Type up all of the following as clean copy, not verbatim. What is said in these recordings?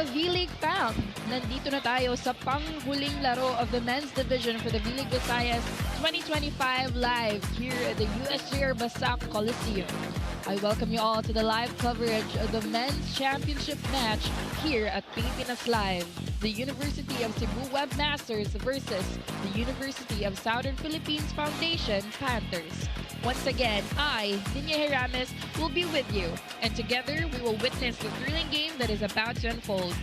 V-League fam! Nandito na tayo sa panghuling laro of the men's division for the V-League Visayas 2025 live here at the USJR Basak Coliseum. I welcome you all to the live coverage of the men's championship match here at Pilipinas Live. The University of Cebu Webmasters versus the University of Southern Philippines Foundation Panthers. Once again, I, Dinya Herames, will be with you, and together we will witness the thrilling game that is about to unfold.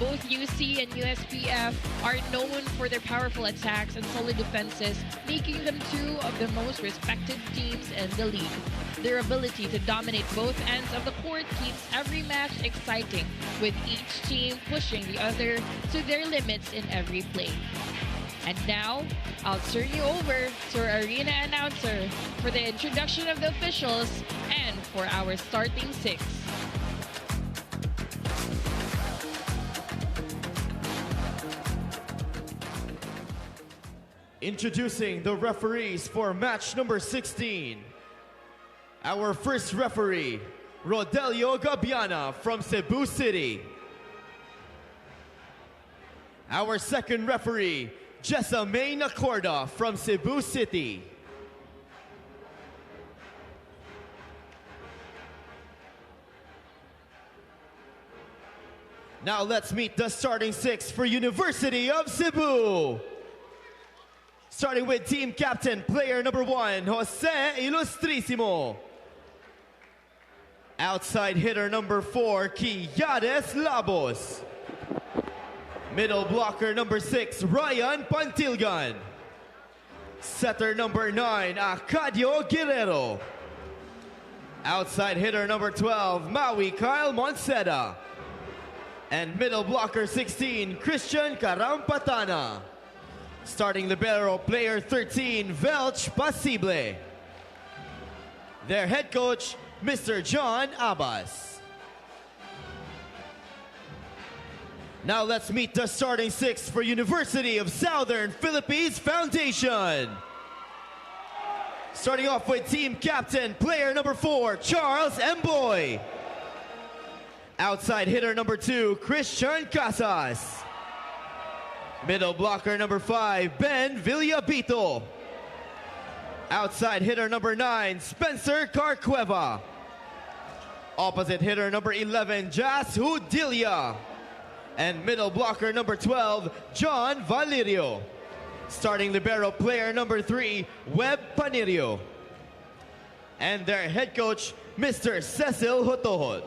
Both UC and USPF are known for their powerful attacks and solid defenses, making them two of the most respected teams in the league. Their ability to dominate both ends of the court keeps every match exciting, with each team pushing the other to their limits in every play. And now, I'll turn you over to our arena announcer for the introduction of the officials and for our starting six. Introducing the referees for match number 16. Our first referee, Rodelio Gabiana from Cebu City. Our second referee, Jessa May Nacorda from Cebu City. Now let's meet the starting six for University of Cebu. Starting with team captain, player number 1, Jose Ilustrisimo. Outside hitter number 4, Quillades Labos. Middle blocker number 6, Ryan Pantilgan. Setter number 9, Acadio Guerrero. Outside hitter number 12, Maui Kyle Monceda. And middle blocker 16, Christian Carampatana. Starting libero, player 13, Velch Pasible. Their head coach, Mr. John Abbas. Now let's meet the starting six for University of Southern Philippines Foundation. Starting off with team captain, player number 4, Charles Emboy. Outside hitter number 2, Christian Casas. Middle blocker number 5, Ben Villabito. Outside hitter number 9, Spencer Carcueva. Opposite hitter number 11, Jas Hudilia. And middle blocker number 12, John Valerio. Starting libero, player number 3, Web Panirio. And their head coach, Mr. Cecil Hotohot.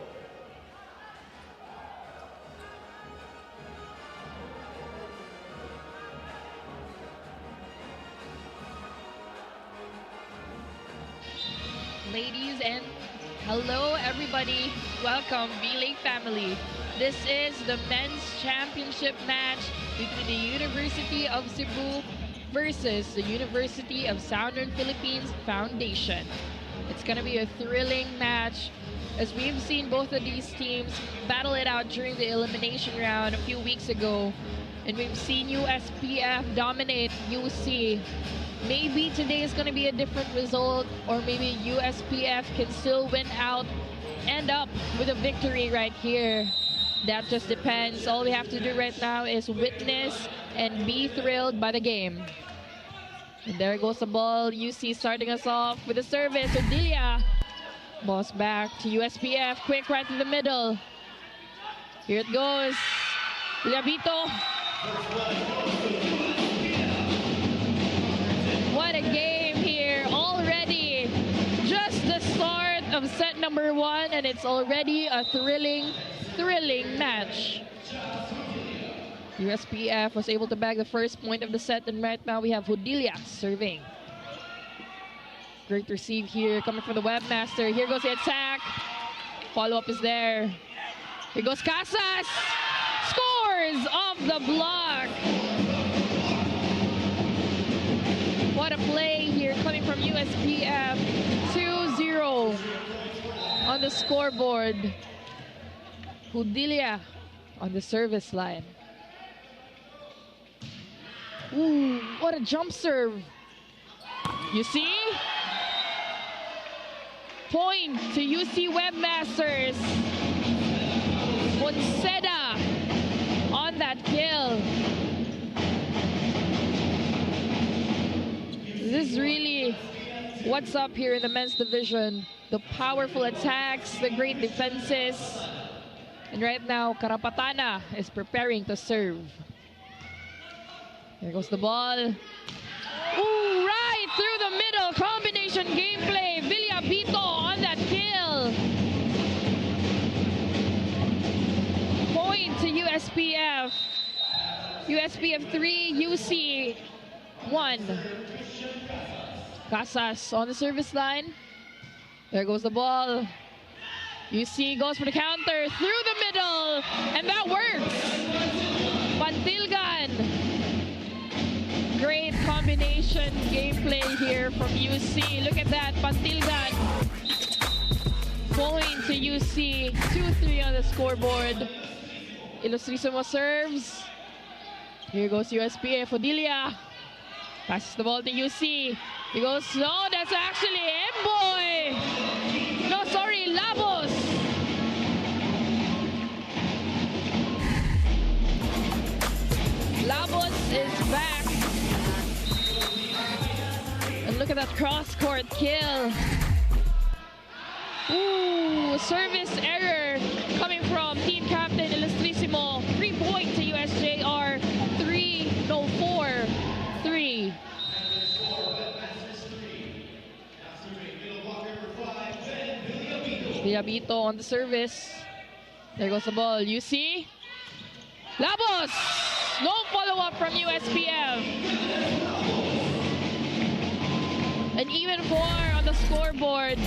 Ladies and hello everybody, welcome V-League family. This is the men's championship match between the University of Cebu versus the University of Southern Philippines Foundation. It's gonna be a thrilling match as we've seen both of these teams battle it out during the elimination round a few weeks ago, and we've seen USPF dominate UC. Maybe today is going to be a different result, or maybe USPF can still end up with a victory right here. That just depends. All we have to do right now is witness and be thrilled by the game. And there goes the ball. UC starting us off with a service. Odilia. Ball's back to USPF. Quick right to the middle. Here it goes. Labito. What a game here already. Just the start of set number 1, and it's already a thrilling match. USPF was able to bag the first point of the set, and right now we have Hudilia serving. Great receive here coming from the Webmaster. Here goes the attack. Follow-up is there. Here goes Casas. Scores off the block. What a play here coming from USPF. 2-0 on the scoreboard. Hudilia on the service line. Ooh, what a jump serve. You see? Point to UC Webmasters. Monceda This is really what's up here in the men's division. The powerful attacks, the great defenses. And right now, Karapatana is preparing to serve. Here goes the ball. Ooh, right through the middle. Combination gameplay. Villabito on that kill. Point to USPF. USPF 3, UC 1. Casas on the service line. There goes the ball. UC goes for the counter through the middle. And that works. Pantilgan. Great combination gameplay here from UC. Look at that, Pantilgan. Point to UC. 2-3 on the scoreboard. Ilustrisimo serves. Here goes USPF. Odilia passes the ball to UC. He goes, no, that's actually Emboy. No, sorry, Labos. Labos is back. And look at that cross-court kill. Ooh, service error coming from team captain Ilustrisimo. 3-point to USJR. 4-3. Villabito on the service. There goes the ball. UC. Labos! No follow-up from USPF. And even 4 on the scoreboard.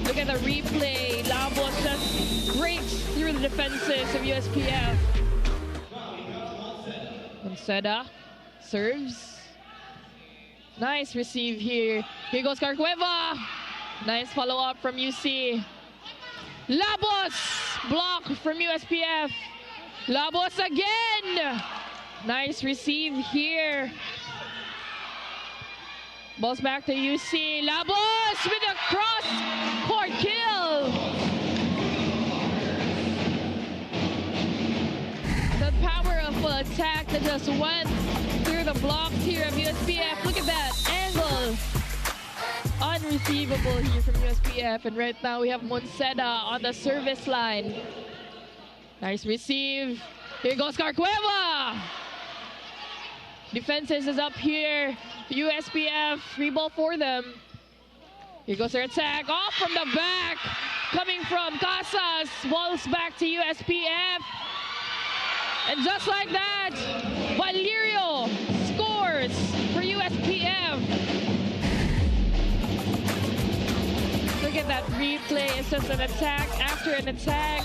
Look at the replay. Labos just breaks through the defenses of USPF. Conceda serves. Nice receive here. Here goes Carcueva. Nice follow-up from UC. Labos! Block from USPF. Labos again! Nice receive here. Balls back to UC. Labos with a cross-court kill. The powerful attack that just went through the blocks here of USPF. Look at that angle. Unreceivable here from USPF. And right now we have Monseda on the service line. Nice receive. Here goes Carcueva. Defenses is up here. USPF, free ball for them. Here goes their attack. Off from the back. Coming from Casas. Balls back to USPF. And just like that, Valerio scores for USPF. Look at that replay. It's just an attack after an attack.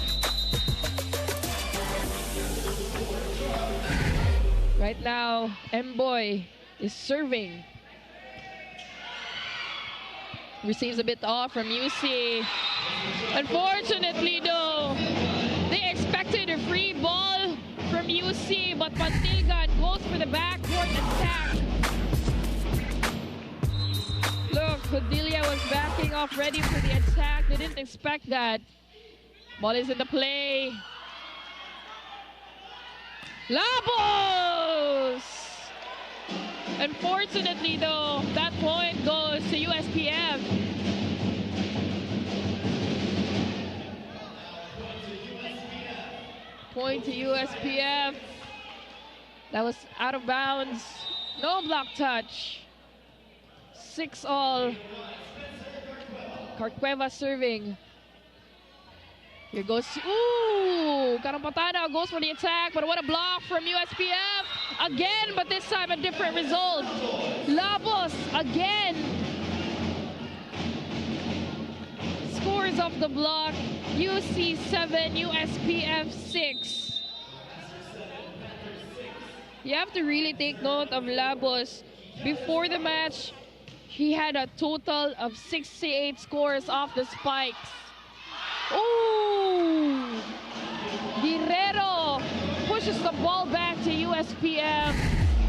Right now, Mboy is serving. Receives a bit off from UC. Unfortunately, though, they expected a free ball from UC, but Pantilgan goes for the backcourt attack. Look, Cordelia was backing off, ready for the attack. They didn't expect that. Ball is in the play. Labos! Unfortunately, though, that point goes to USPF. Point to USPF. That was out of bounds. No block touch. 6-all. Carcueva serving. Here goes, ooh, Karapatana goes for the attack, but what a block from USPF. Again, but this time a different result. Labos again. Scores off the block. UC 7, USPF 6. You have to really take note of Labos. Before the match, he had a total of 68 scores off the spikes. Ooh! Guerrero pushes the ball back to USPF.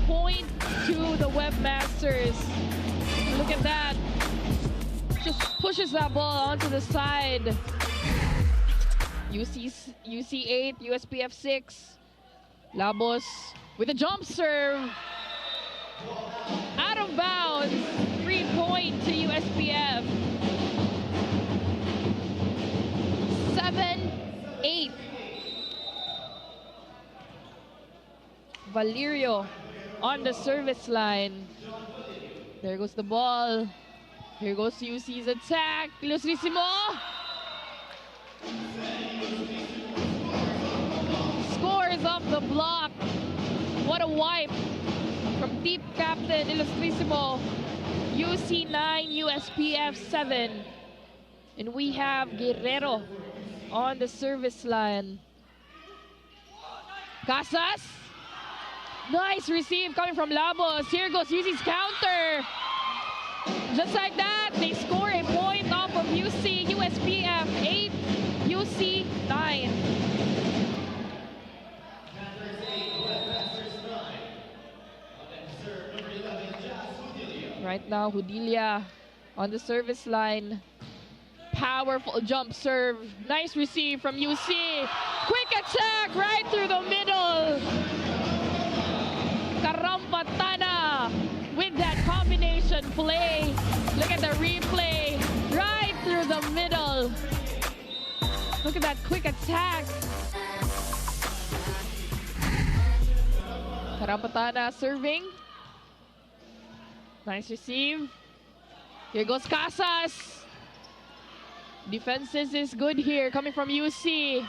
Point to the Webmasters. Look at that. Just pushes that ball onto the side. UC 8, USPF 6. Labos with a jump serve. Out of Valerio on the service line. There goes the ball. Here goes UC's attack. Ilustrísimo. Scores off the block. What a wipe from deep captain Ilustrísimo. UC 9, USPF 7. And we have Guerrero on the service line. Casas. Nice receive coming from Labos. Here goes UC's counter. Just like that, they score a point off of UC. USPF 8, UC 9. Right now, Hudilia on the service line. Powerful jump serve. Nice receive from UC. Quick attack right through the middle. Karampatana with that combination play. Look at the replay. Right through the middle. Look at that quick attack. Karampatana serving. Nice receive. Here goes Casas. Defenses is good here, coming from UC.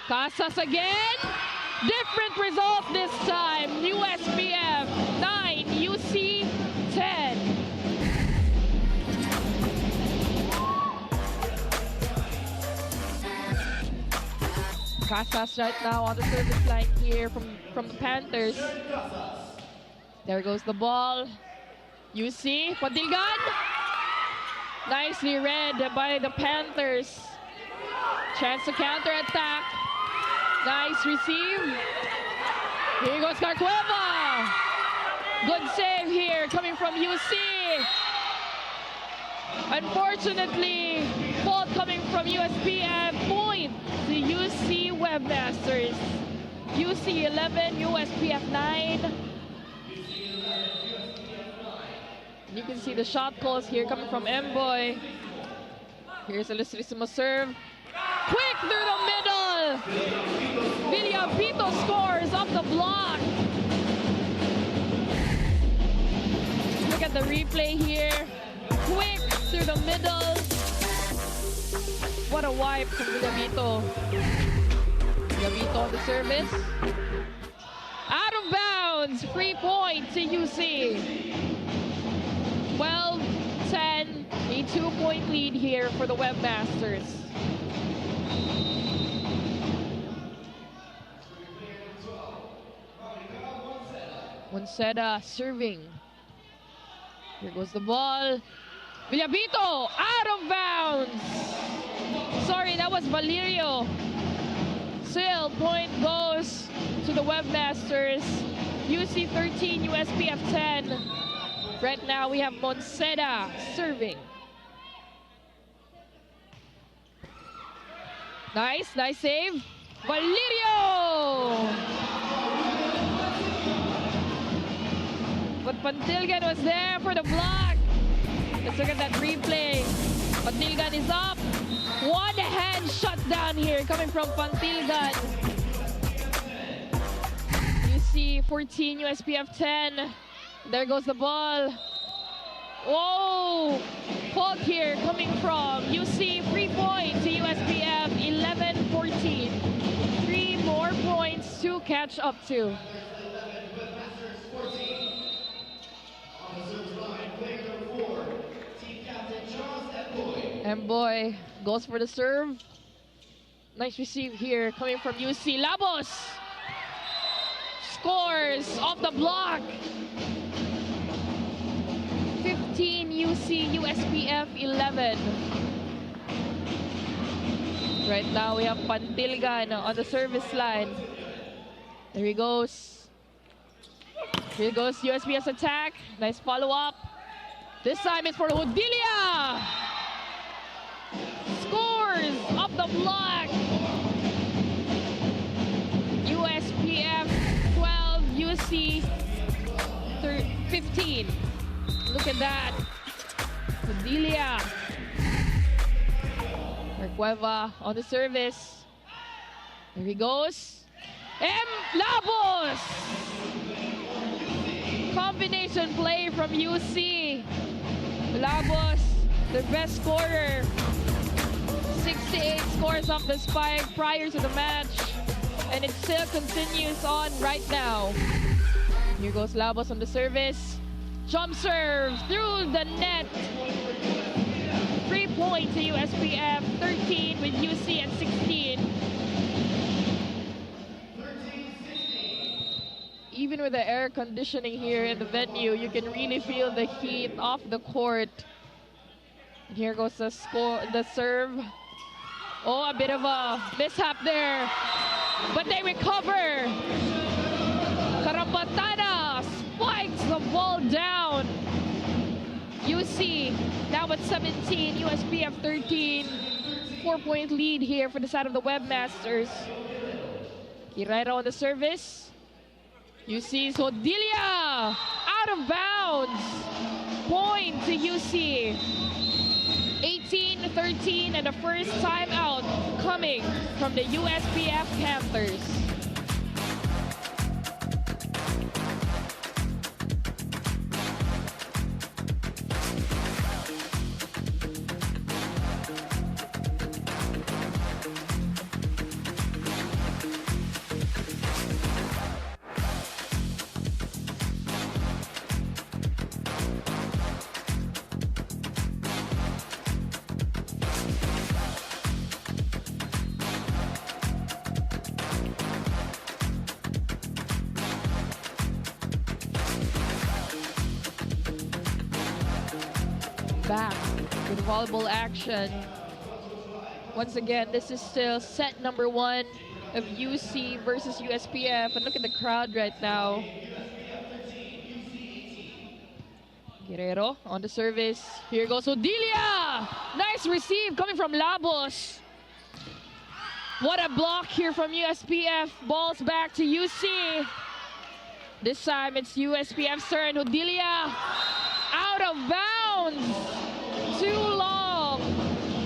Casas again. Different result this time. USPF 9, UC 10. Casas right now on the service line here from the Panthers. There goes the ball. UC, Padilgan. Nicely read by the Panthers. Chance to counter-attack. Nice receive. Here goes Carcueva. Good save here coming from UC. Unfortunately, fault coming from USPF. Point to UC Webmasters. UC 11, USPF 9. You can see the shot calls here coming from M-Boy. Here's Ilustrísimo serve. Quick through the middle. Villapito scores off the block. Look at the replay here. Quick through the middle. What a wipe from Villapito. Villapito on the service. Out of bounds. Free point to UC. 12-10, a 2-point lead here for the Webmasters. Monceda serving. Here goes the ball. Villapito out of bounds. Sorry, that was Valerio. Still, point goes to the Webmasters. UC 13, USPF 10. Right now, we have Monceda serving. Nice save. Valerio! But Pantilgan was there for the block. Let's look at that replay. Pantilgan is up. One hand shot down here coming from Pantilgan. UC 14, USPF 10. There goes the ball. Whoa! Fault here coming from UC. 3 points to USPF 11-14. 3 more points to catch up to. M-Boy goes for the serve. Nice receive here coming from UC. Labos scores off the block. 15 UC, USPF 11. Right now we have Pantilgan on the service line. There he goes. Here goes USPS attack. Nice follow-up. This time it's for Hudilia. Scores off the block. USPF 12, UC 15. Look at that. Hudilia. Cueva on the service. There he goes. Labos! Combination play from UC. Labos, their best scorer. 68 scores off the spike prior to the match. And it still continues on right now. Here goes Labos on the service. Jump serve through the net. 3 points to USPF, 13 with UC at 16. Even with the air conditioning here in the venue, you can really feel the heat off the court. And here goes the serve. Oh, a bit of a mishap there, but they recover. Karampatana spikes the ball down. UC now at 17, USPF 13. 4-point lead here for the side of the Webmasters. Guerrero on the service. UC's Hodilia out of bounds. Point to UC. 18-13 and the first timeout coming from the USPF Panthers. Back to the volleyball action. Once again, this is still set number 1 of UC versus USPF. And look at the crowd right now. Guerrero on the service. Here goes Odilia. Nice receive coming from Labos. What a block here from USPF. Balls back to UC. This time it's USPF's turn. Odilia out of bounds. Too long.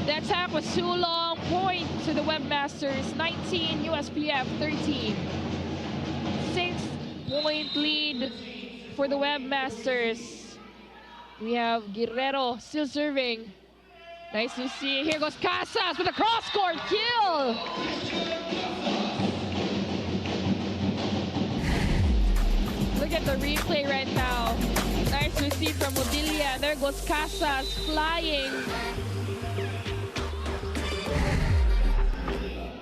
The attack was too long. Point to the Webmasters. 19, USPF 13. 6-point lead for the Webmasters. We have Guerrero still serving. Nice to see. Here goes Casas with a cross-court kill. Look at the replay right now. Nice receive from Odilia. There goes Casas flying.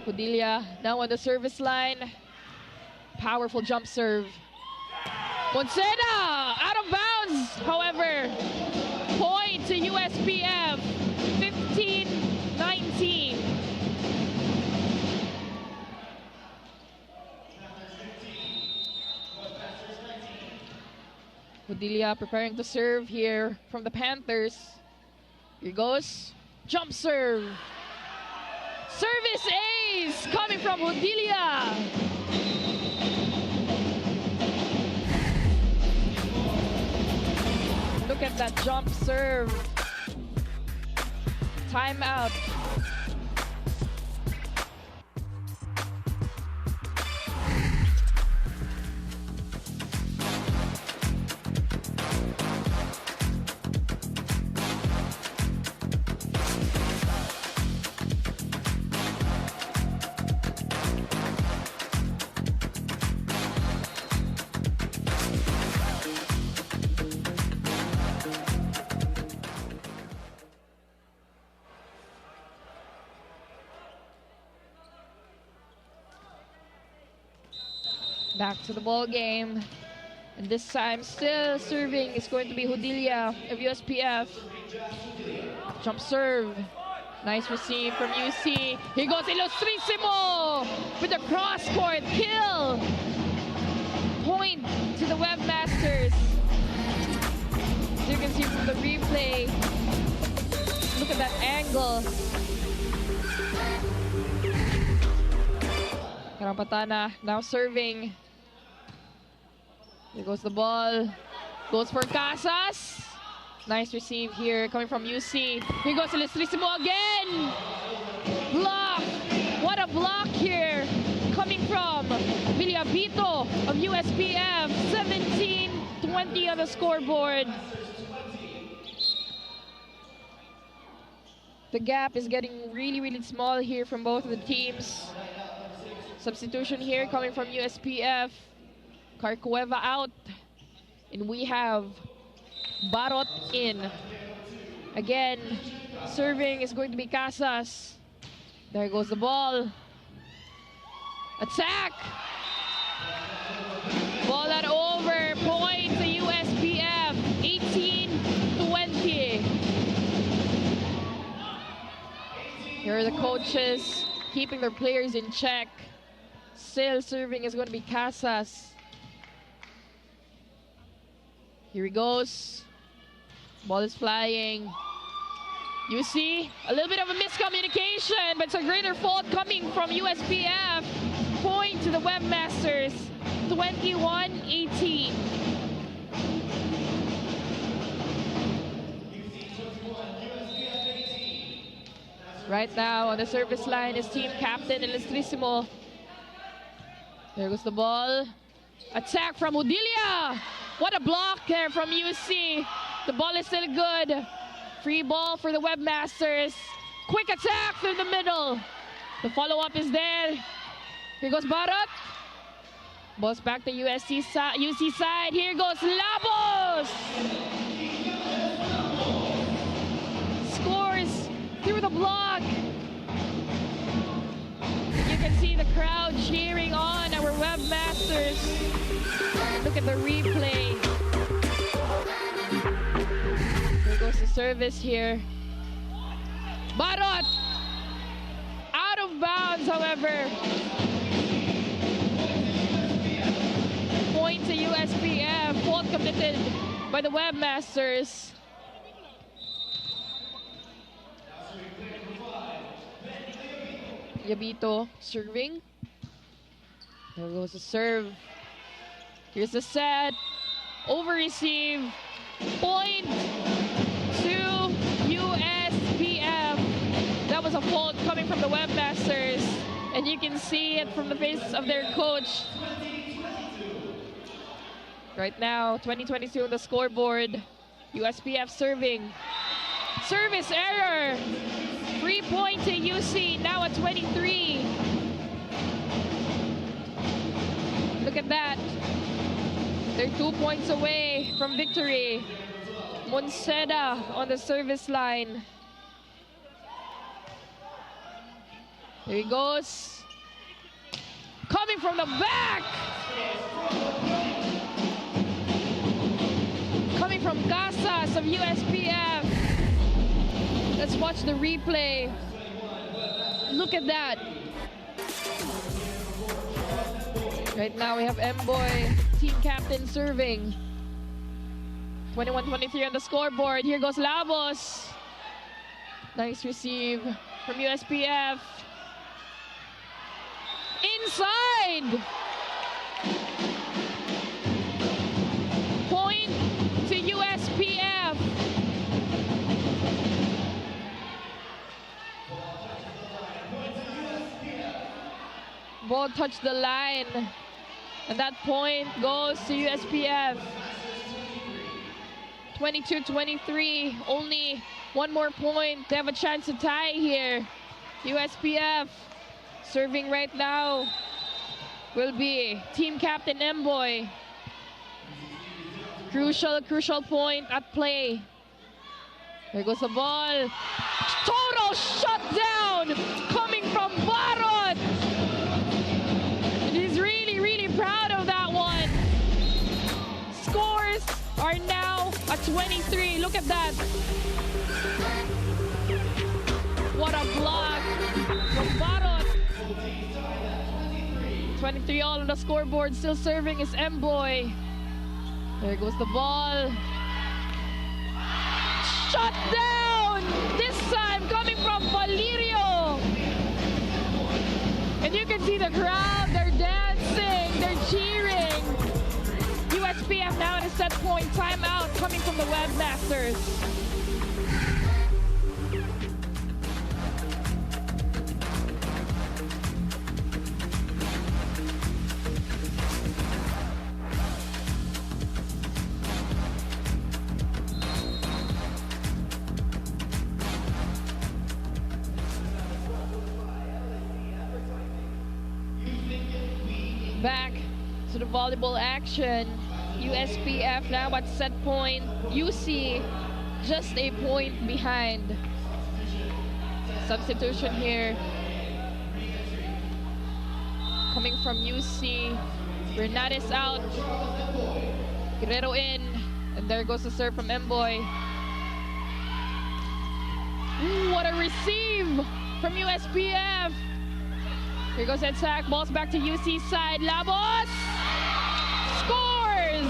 Odilia now on the service line. Powerful jump serve. Poncena out of bounds. However, point to USPF. 15-19. Odilia preparing to serve here from the Panthers. Here goes. Jump serve. Service ace coming from Odilia. Look at that jump serve. Timeout. Back to the ball game. And this time still serving is going to be Hodilia of USPF. Jump serve. Nice receive from UC. Here goes Illustrissimo with a cross-court kill. Point to the Webmasters. So you can see from the replay. Look at that angle. Karampatana now serving. Here goes the ball. Goes for Casas. Nice receive here coming from UC. Here goes Illustrissimo again. Block. What a block here coming from Billy Bito of USPF, 17-20 on the scoreboard. The gap is getting really small here from both of the teams. Substitution here coming from USPF. Carcueva out. And we have Barot in. Again, serving is going to be Casas. There goes the ball. Attack! Ball that over. Point to USPF. 18-20. Here are the coaches keeping their players in check. Still serving is going to be Casas. Here he goes. Ball is flying. You see a little bit of a miscommunication, but it's a greater fault coming from USPF. Point to the Webmasters, 21-18. Right now on the service line is team captain Ilustrísimo. There goes the ball. Attack from Udilia. What a block there from UC. The ball is still good. Free ball for the Webmasters. Quick attack through the middle. The follow-up is there. Here goes Barat. Ball's back to UC side. Here goes Labos. Scores through the block. You can see the crowd cheering on our Webmasters. Look at the replay. There goes the service here. Barot! Out of bounds, however. Point to USPF. Fault committed by the Webmasters. Yabito serving. There goes the serve. Here's the set. Over receive. Point to USPF. That was a fault coming from the Webmasters. And you can see it from the face of their coach. Right now, 2022 on the scoreboard. USPF serving. Service error. 3 point to UC, now at 23. Look at that. They're 2 points away from victory. Monseda on the service line. There he goes. Coming from the back. Coming from Casas of USPF. Let's watch the replay. Look at that. Right now we have M-Boy, team captain, serving. 21-23 on the scoreboard. Here goes Labos. Nice receive from USPF. Inside! Point to USPF. Ball touched the line. And that point goes to USPF. 22-23. Only one more point. They have a chance to tie here. USPF serving right now will be team captain M-Boy. Crucial point at play. There goes the ball. Total shutdown coming from Barot. And he's really proud of that one. Scores are now at 23. Look at that. What a block from Barot. 23 all on the scoreboard. Still serving is M-Boy. There goes the ball. Shut down! This time coming from Valerio. And you can see the crowd. They're dancing. They're cheering. USPF now at a set point. Timeout coming from the Webmasters. back to the volleyball action. USPF now at set point. UC just a point behind. Substitution here. Coming from UC. Bernades out. Guerrero in. And there goes the serve from Mboy. Ooh, what a receive from USPF. Here goes that sack. Ball's back to UC side. Labos scores!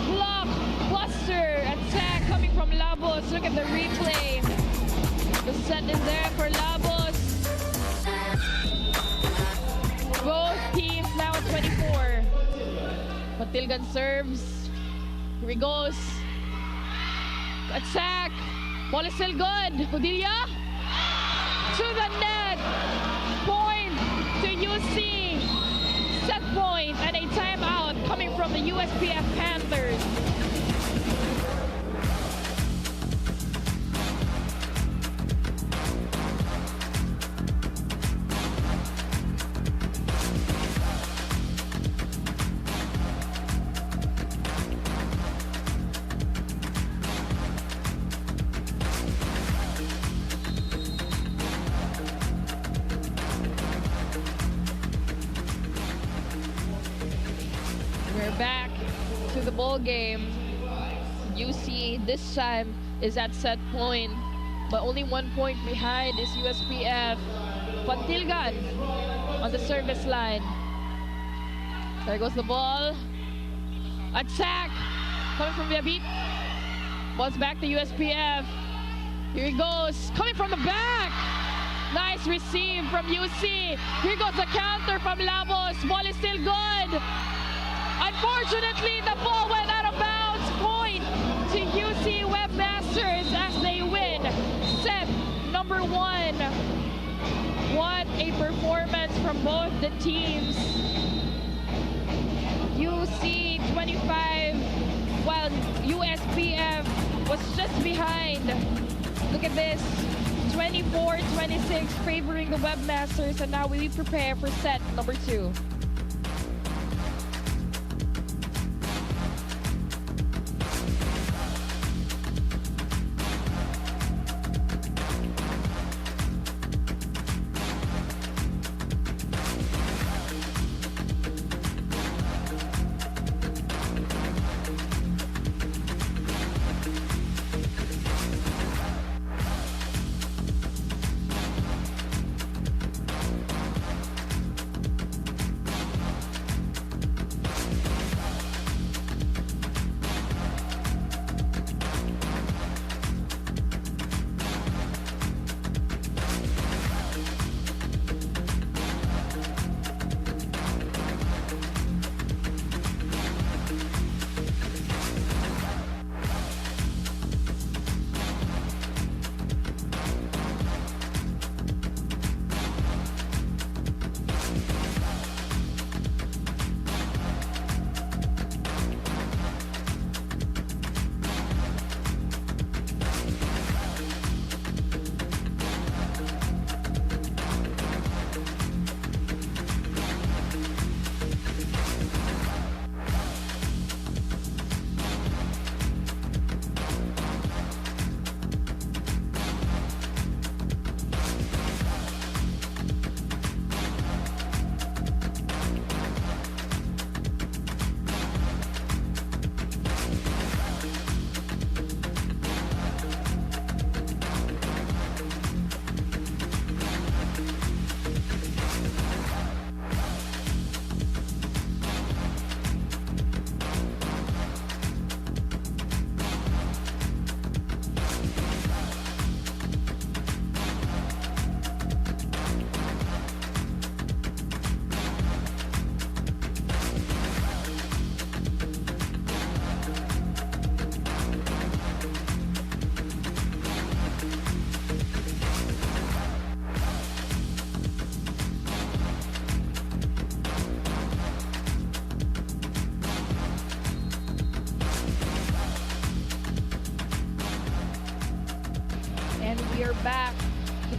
Block, cluster, attack coming from Labos. Look at the replay. The set is there for Labos. Both teams now at 24. Matilgan serves. Here he goes. Attack. Ball is still good. Padilla to the net. Point to UC. Set point and a timeout coming from the USPF Panthers. We're back to the ball game. UC this time is at set point, but only 1 point behind is USPF. Pantilgan on the service line. There goes the ball. Attack coming from Viabit. Ball's back to USPF. Here he goes, coming from the back. Nice receive from UC. Here goes the counter from Labos. Ball is still good. Unfortunately, the ball went out of bounds. Point to UC Webmasters as they win set number 1. What a performance from both the teams. UC 25, while USPF was just behind. Look at this, 24-26 favoring the Webmasters, and now we prepare for set number 2.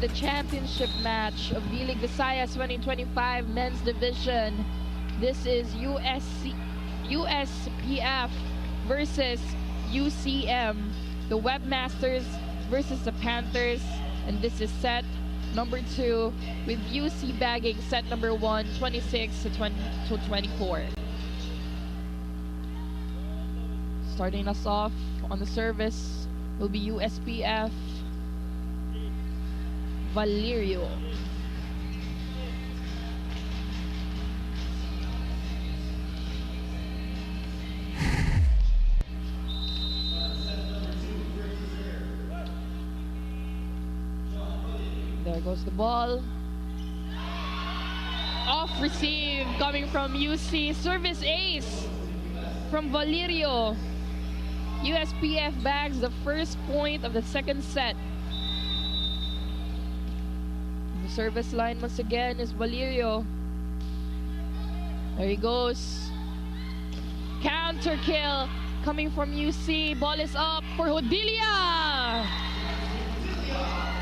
the championship match of V-League Visayas 2025 Men's Division. This is USPF versus UCM, the Webmasters versus the Panthers, and this is set number 2 with UC bagging set number 1, 26 to 24. Starting us off on the service will be USPF Valerio. There goes the ball. Off receive coming from UC. Service ace from Valerio. USPF bags the first point of the second set. The service line once again is Valerio. There he goes. Counter kill coming from UC. Ball is up for Hodilia.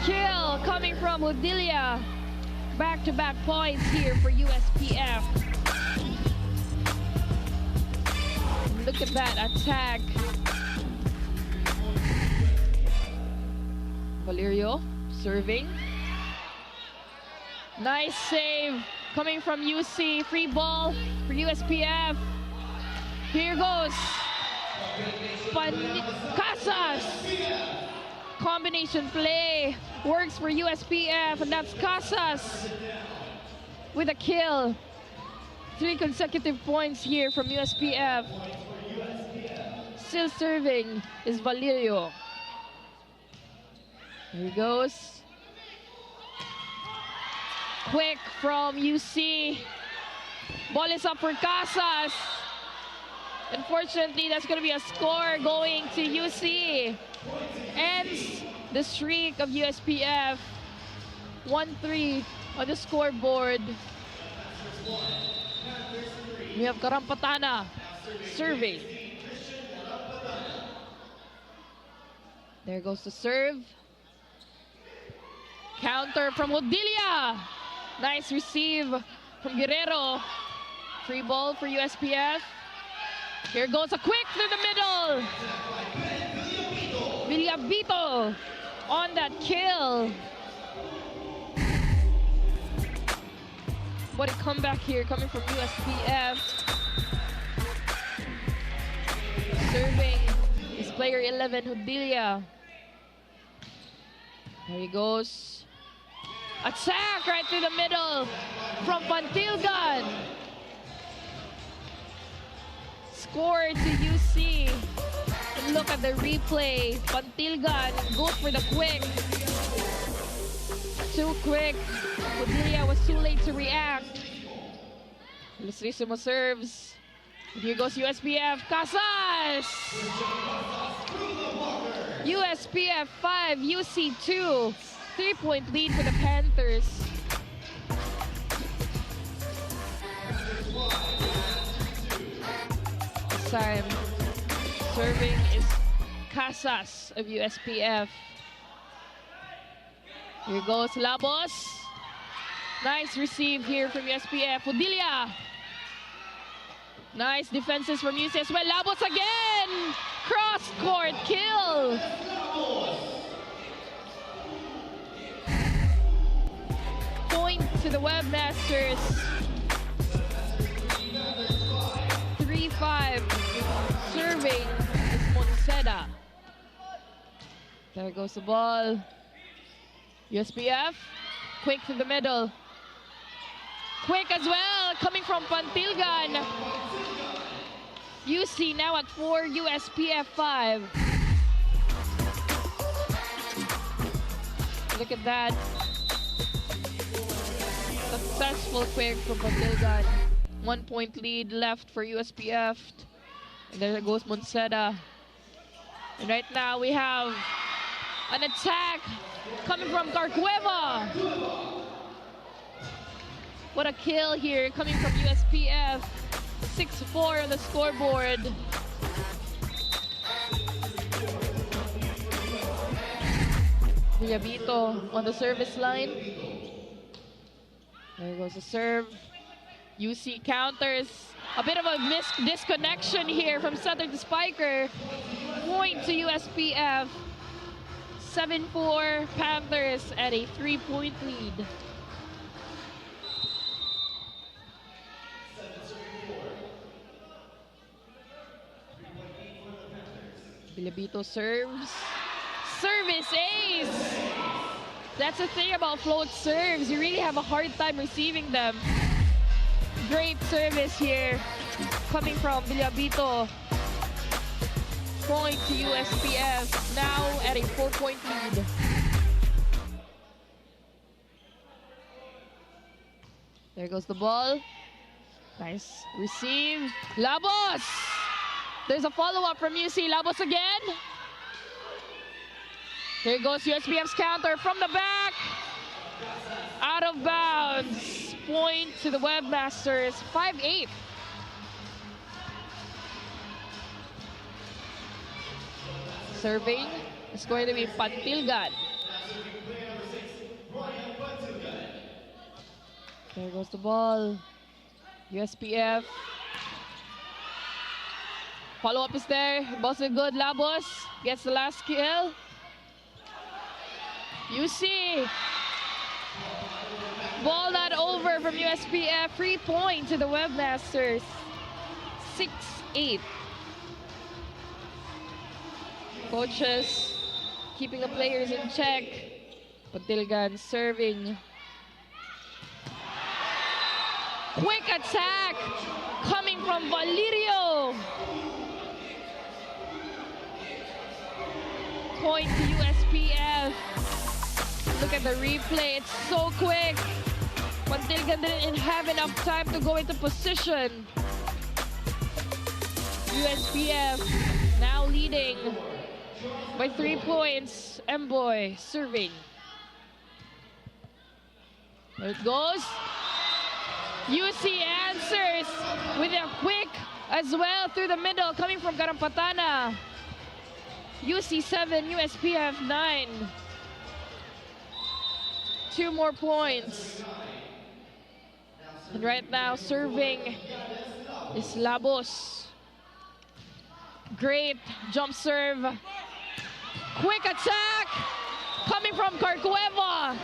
Kill coming from Hodilia. Back-to-back points here for USPF. Look at that attack. Valerio serving. Nice save coming from UC. Free ball for USPF. Here goes Casas. Combination play works for USPF, and that's Casas with a kill. 3 consecutive points here from USPF. Still serving is Valerio. Here he goes. Quick from UC. Ball is up for Casas. Unfortunately, that's going to be a score going to UC. Ends the streak of USPF. 1-3 on the scoreboard. We have Karampatana serving. There goes the serve. Counter from Hodilia. Nice receive from Guerrero. Free ball for USPF. Here goes a quick through the middle. Villabito on that kill. What a comeback here coming from USPF. Serving is player 11, Hodilia. There he goes. Attack right through the middle from Pantilgan. Score to UC. And look at the replay. Pantilgan goes for the quick. Too quick. Hodilia was too late to react. Ilustrisimo serves. And here goes USPF. Casas! USPF 5, UC 2. 3-point lead for the Panthers. This time, serving is Casas of USPF. Here goes Labos. Nice receive here from USPF. Hodilia. Nice defenses from UC as well. Labos again! Cross-court kill! Point to the Webmasters. 3-5. Serving is Monseda. There goes the ball. USPF. Quick to the middle. Quick as well, coming from Pantilgan. UC now at 4, USPF 5. Look at that. Successful quick from Pantilgan. 1-point lead left for USPF. And there goes Monseda. And right now we have an attack coming from Carcueva. What a kill here coming from USPF. 6-4 on the scoreboard. Villavito on the service line. There goes the serve. UC counters. A bit of a disconnection here from setter to spiker. Point to USPF. 7-4 Panthers at a 3-point lead. Villavito serves. Service ace! That's the thing about float serves. You really have a hard time receiving them. Great service here coming from Villavito. Point to USPF, now at a 4-point lead. There goes the ball. Nice receive. Labos! There's a follow-up from UC. Labos again. There goes USPF's counter from the back. Out of bounds. Point to the Webmasters, 5-8. Serving is going to be Pantilgan. There goes the ball. USPF. Follow-up is there. Ball's good. Labos gets the last kill. UC. Ball not over from USPF. Free point to the Webmasters. 6-8. Coaches keeping the players in check. Pantilgan serving. Quick attack coming from Valerio. Point to USPF. Look at the replay, it's so quick. Pantilgan didn't have enough time to go into position. USPF now leading by 3 points. Mboy serving. There it goes. UC answers with a quick as well through the middle coming from Karampatana. UC 7, USPF 9. 2 more points. And right now serving is Labos. Great jump serve. Quick attack coming from Carcueva.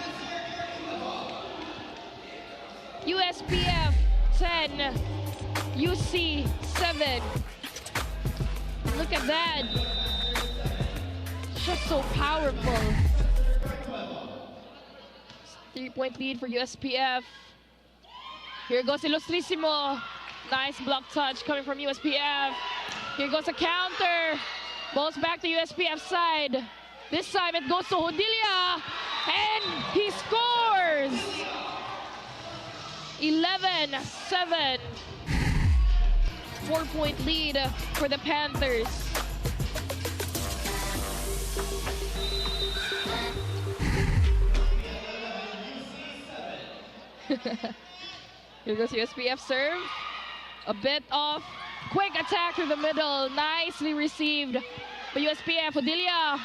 USPF 10, UC 7. Look at that. Just so powerful. 3-point lead for USPF. Here goes Ilustrísimo. Nice block touch coming from USPF. Here goes a counter. Ball's back to USPF side. This time it goes to Hodilia. And he scores! 11-7. 4-point lead for the Panthers. Here goes USPF serve. A bit off. Quick attack through the middle. Nicely received by USPF. Hodilia.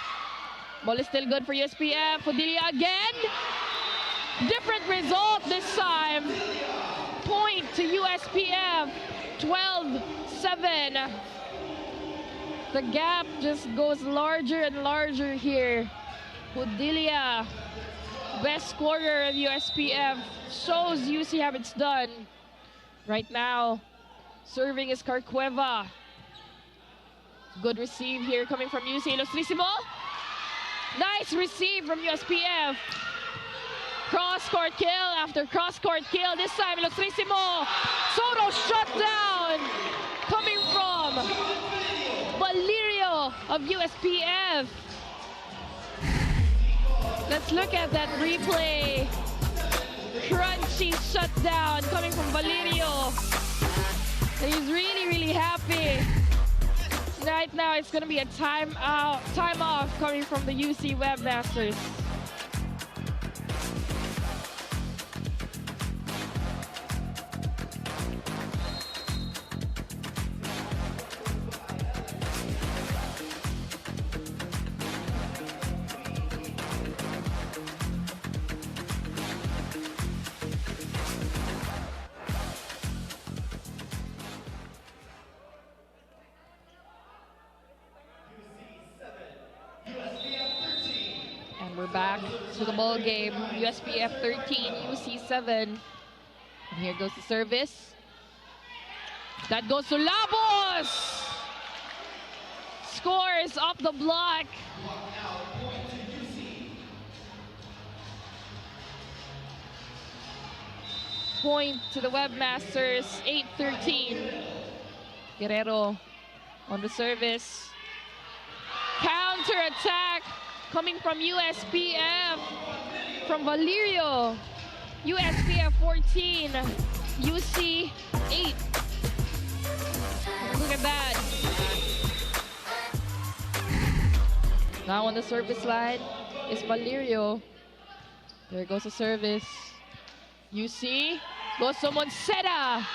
Ball is still good for USPF. Hodilia again. Different result this time. Point to USPF. 12-7. The gap just goes larger and larger here. Hodilia, best scorer of USPF, shows UC how it's done. Right now, serving is Carcueva. Good receive here coming from UC. Ilustrísimo. Nice receive from USPF. Cross-court kill after cross-court kill. This time, Ilustrísimo. Soto shut down. Coming from Valerio of USPF. Let's look at that replay. Crunchy shutdown coming from Valerio. He's really, really happy. Right now, it's going to be a time off coming from the UC Webmasters. we're back to the ball game. USPF 13, UC 7. And here goes the service. That goes to Labos! Scores off the block. Point to the Webmasters, 8-13. Guerrero on the service. Counter attack coming from USPF, from Valerio. USPF 14, UC 8. Look at that. Now on the service line is Valerio. There goes the service. UC goes to Monseda.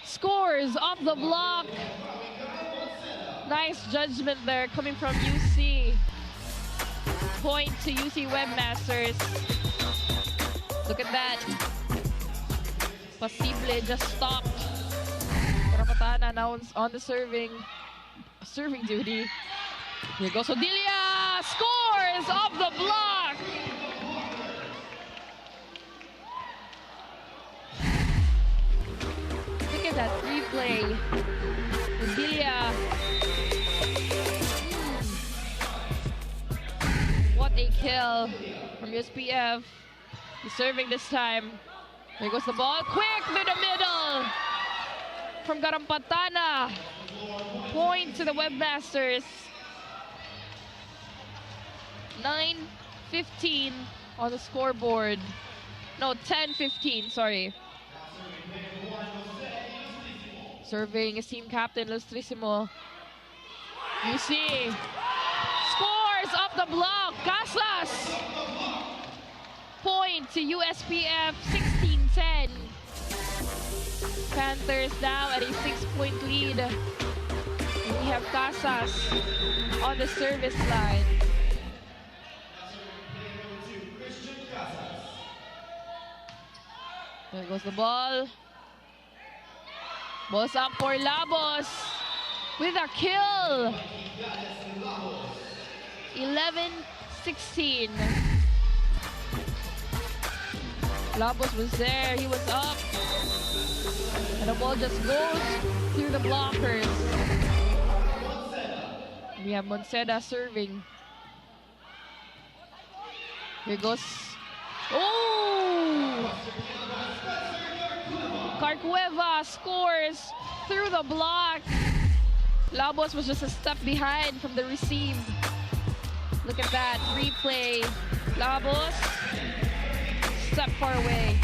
Scores off the block. Nice judgment there coming from UC. Point to UC Webmasters. Look at that. Posible just stopped. Karapatana now on the serving duty. Here goes Odilia. Scores off the block. Look at that replay. Odilia. What a kill from USPF. He's serving this time. There goes the ball. Quick to the middle from Garampatana. Point to the Webmasters. 9-15 on the scoreboard. No, 10-15, sorry. Serving is team captain Lustrissimo. You see. Scores off the block. Casas. Point to USPF, 16-10. Panthers now at a 6-point lead. And we have Casas on the service line. There goes the ball. Ball's up for Labos with a kill. 11-16. Labos was there, he was up. And the ball just goes through the blockers. We have Monseda serving. Here goes. Oh! Carcueva scores through the block. Labos was just a step behind from the receive. Look at that replay. Labos, step far away.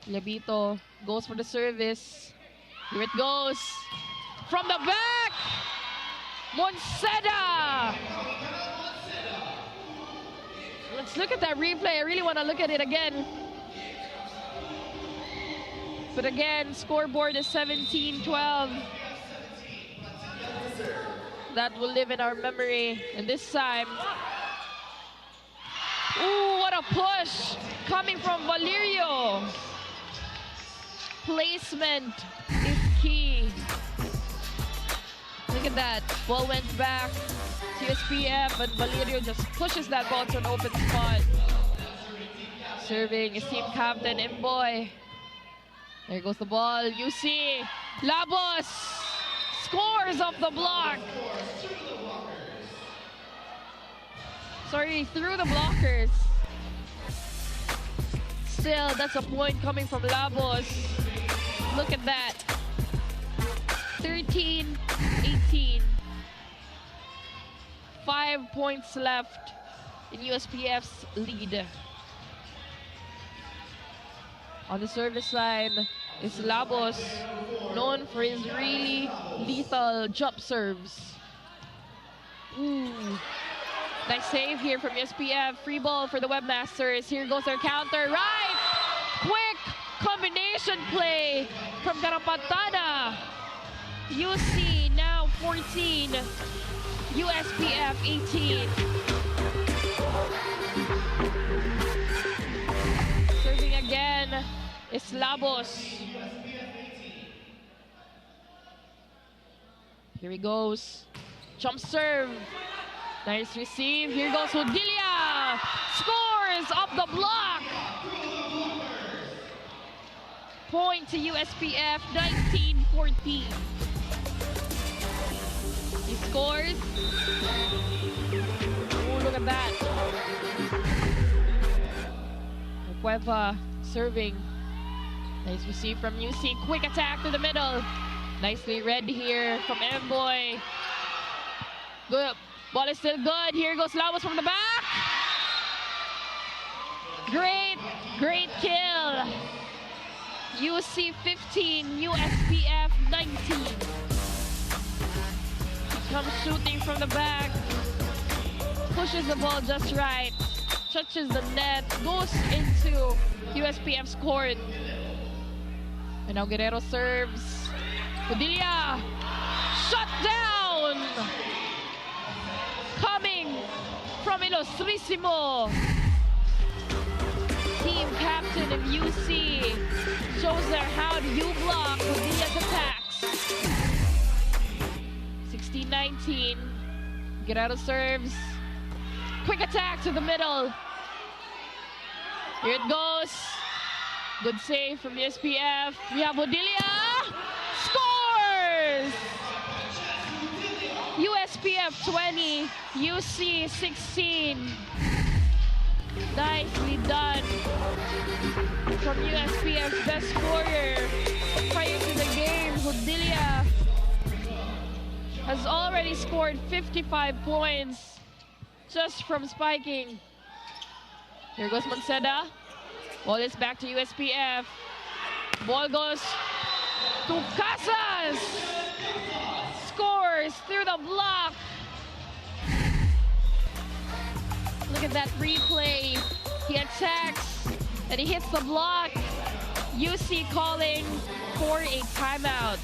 Labito goes for the service. Here it goes. From the back! Monseda! Let's look at that replay. I really want to look at it again. But again, scoreboard is 17-12. That will live in our memory. And this time, ooh, what a push coming from Valerio. Placement is key. Look at that. Ball went back to USPF, and Valerio just pushes that ball to an open spot. Serving is team captain Imboy. There goes the ball. You see, Labos scores off the block. Sorry, through the blockers. Still, that's a point coming from Labos. Look at that. 13-18. 5 points left in USPF's lead. On the service line is Labos, known for his really lethal jump serves. Ooh. Nice save here from USPF. Free ball for the Webmasters. Here goes their counter. Right! Quick combination play from Garapatana. UC now 14. USPF 18. Serving again is Labos. Here he goes. Jump serve. Nice receive. Here goes Odilia. Scores off the block. Point to USPF, 19-14. He scores. Oh, look at that. Cueva serving. Nice receive from UC. Quick attack to the middle. Nicely read here from Emboy. Good. Ball is still good. Here goes Lawas from the back. Great kill. UC 15, USPF 19. He comes shooting from the back. Pushes the ball just right. Touches the net. Goes into USPF's court. And now Guerrero serves. Odilia. Shut down. Coming from Ilustrísimo. Team captain of UC shows there how do you block Odilia's attacks. 16-19. Guerrero serves. Quick attack to the middle. Here it goes. Good save from the USPF. We have Odilia. Scores! USPF 20, UC 16. Nicely done from USPF's best scorer. Prior to the game, Odilia has already scored 55 points just from spiking. Here goes Manceda. Ball is back to USPF. Ball goes to Casas. Scores through the block. Look at that replay. He attacks and he hits the block. UC calling for a timeout.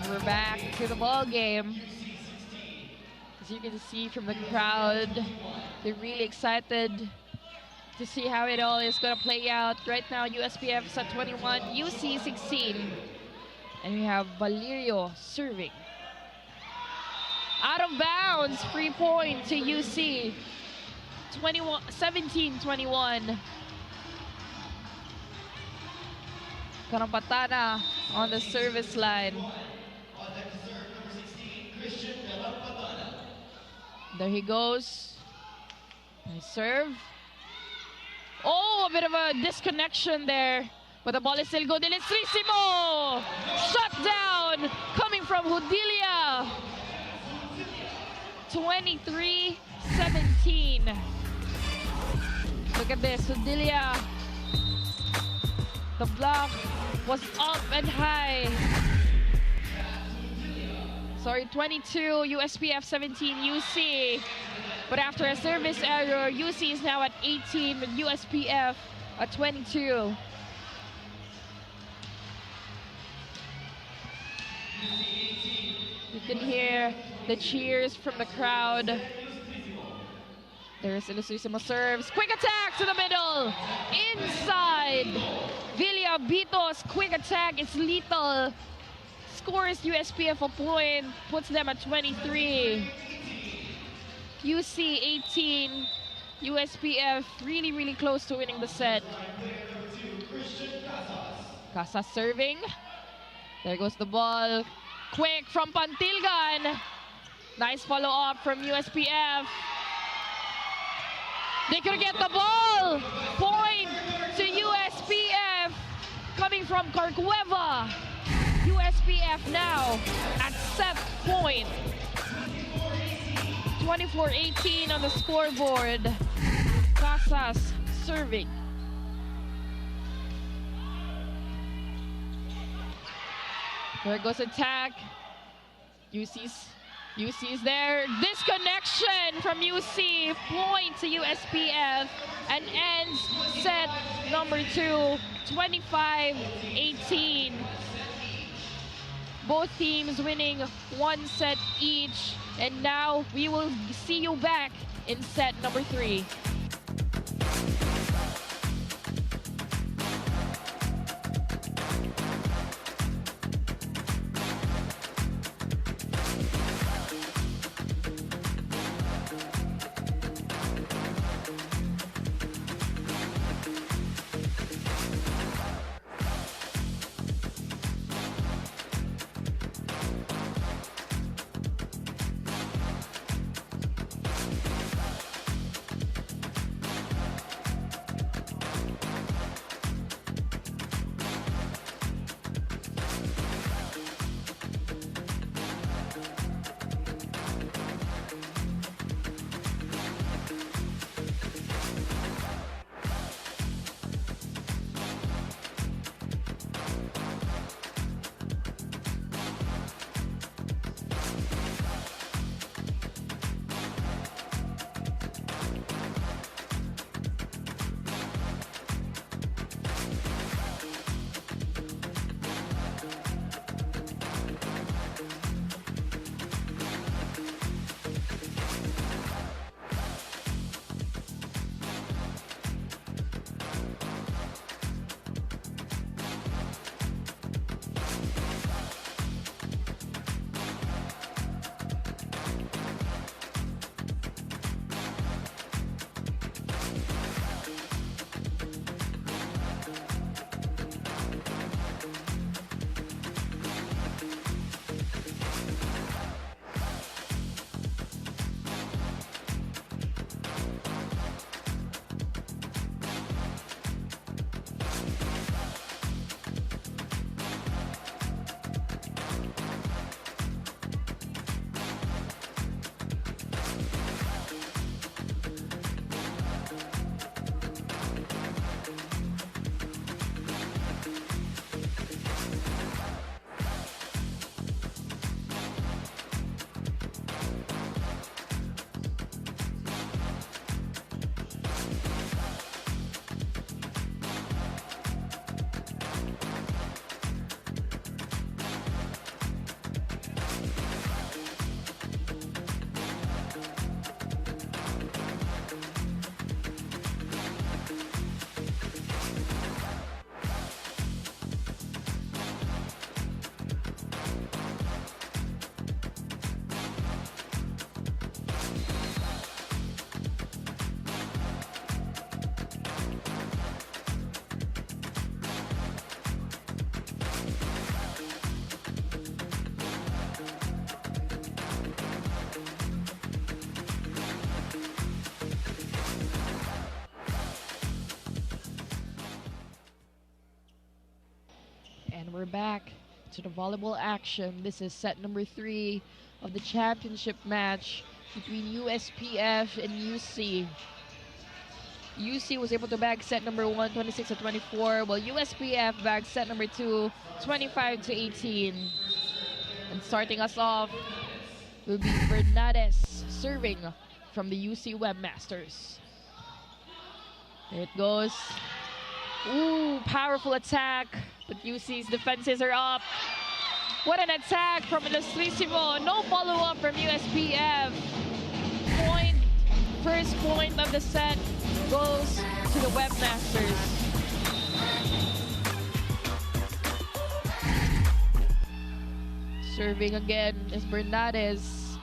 We're back to the ball game. As you can see from the crowd, they're really excited to see how it all is going to play out. Right now, USPF is at 21, UC 16. And we have Valerio serving. Out of bounds, free point to UC. 17-21. Karampatana on the service line. There he goes. Nice serve. Oh, a bit of a disconnection there. But the ball is still good. Ilustrísimo! Shut down! Coming from Odilia. 23-17. Look at this. Odilia. The block was up and high. Sorry, 22, USPF 17, UC. But after a service error, UC is now at 18 with USPF at 22. You can hear the cheers from the crowd. There's Ilustrísimo serves. Quick attack to the middle. Inside. Villa Villabito's quick attack is lethal. Scores USPF a point, puts them at 23. UC 18. USPF really close to winning the set. Casas serving. There goes the ball. Quick from Pantilgan. Nice follow-up from USPF. They could get the ball. Point to USPF. Coming from Carcueva. USPF now at set point. 24-18 on the scoreboard. Casas serving. There goes attack. UC's there. Disconnection from UC. Point to USPF and ends set number 2, 25-18. Both teams winning one set each. And now we will see you back in set number 3. We're back to the volleyball action. This is set number 3 of the championship match between USPF and UC. UC was able to bag set number 1, 26-24, while USPF bagged set number 2, 25-18. And starting us off will be Bernades serving from the UC Webmasters. There it goes. Ooh, powerful attack, but UC's defenses are up. What an attack from Ilustrísimo. No follow-up from USPF. Point, first point of the set goes to the Webmasters. Serving again is Bernades.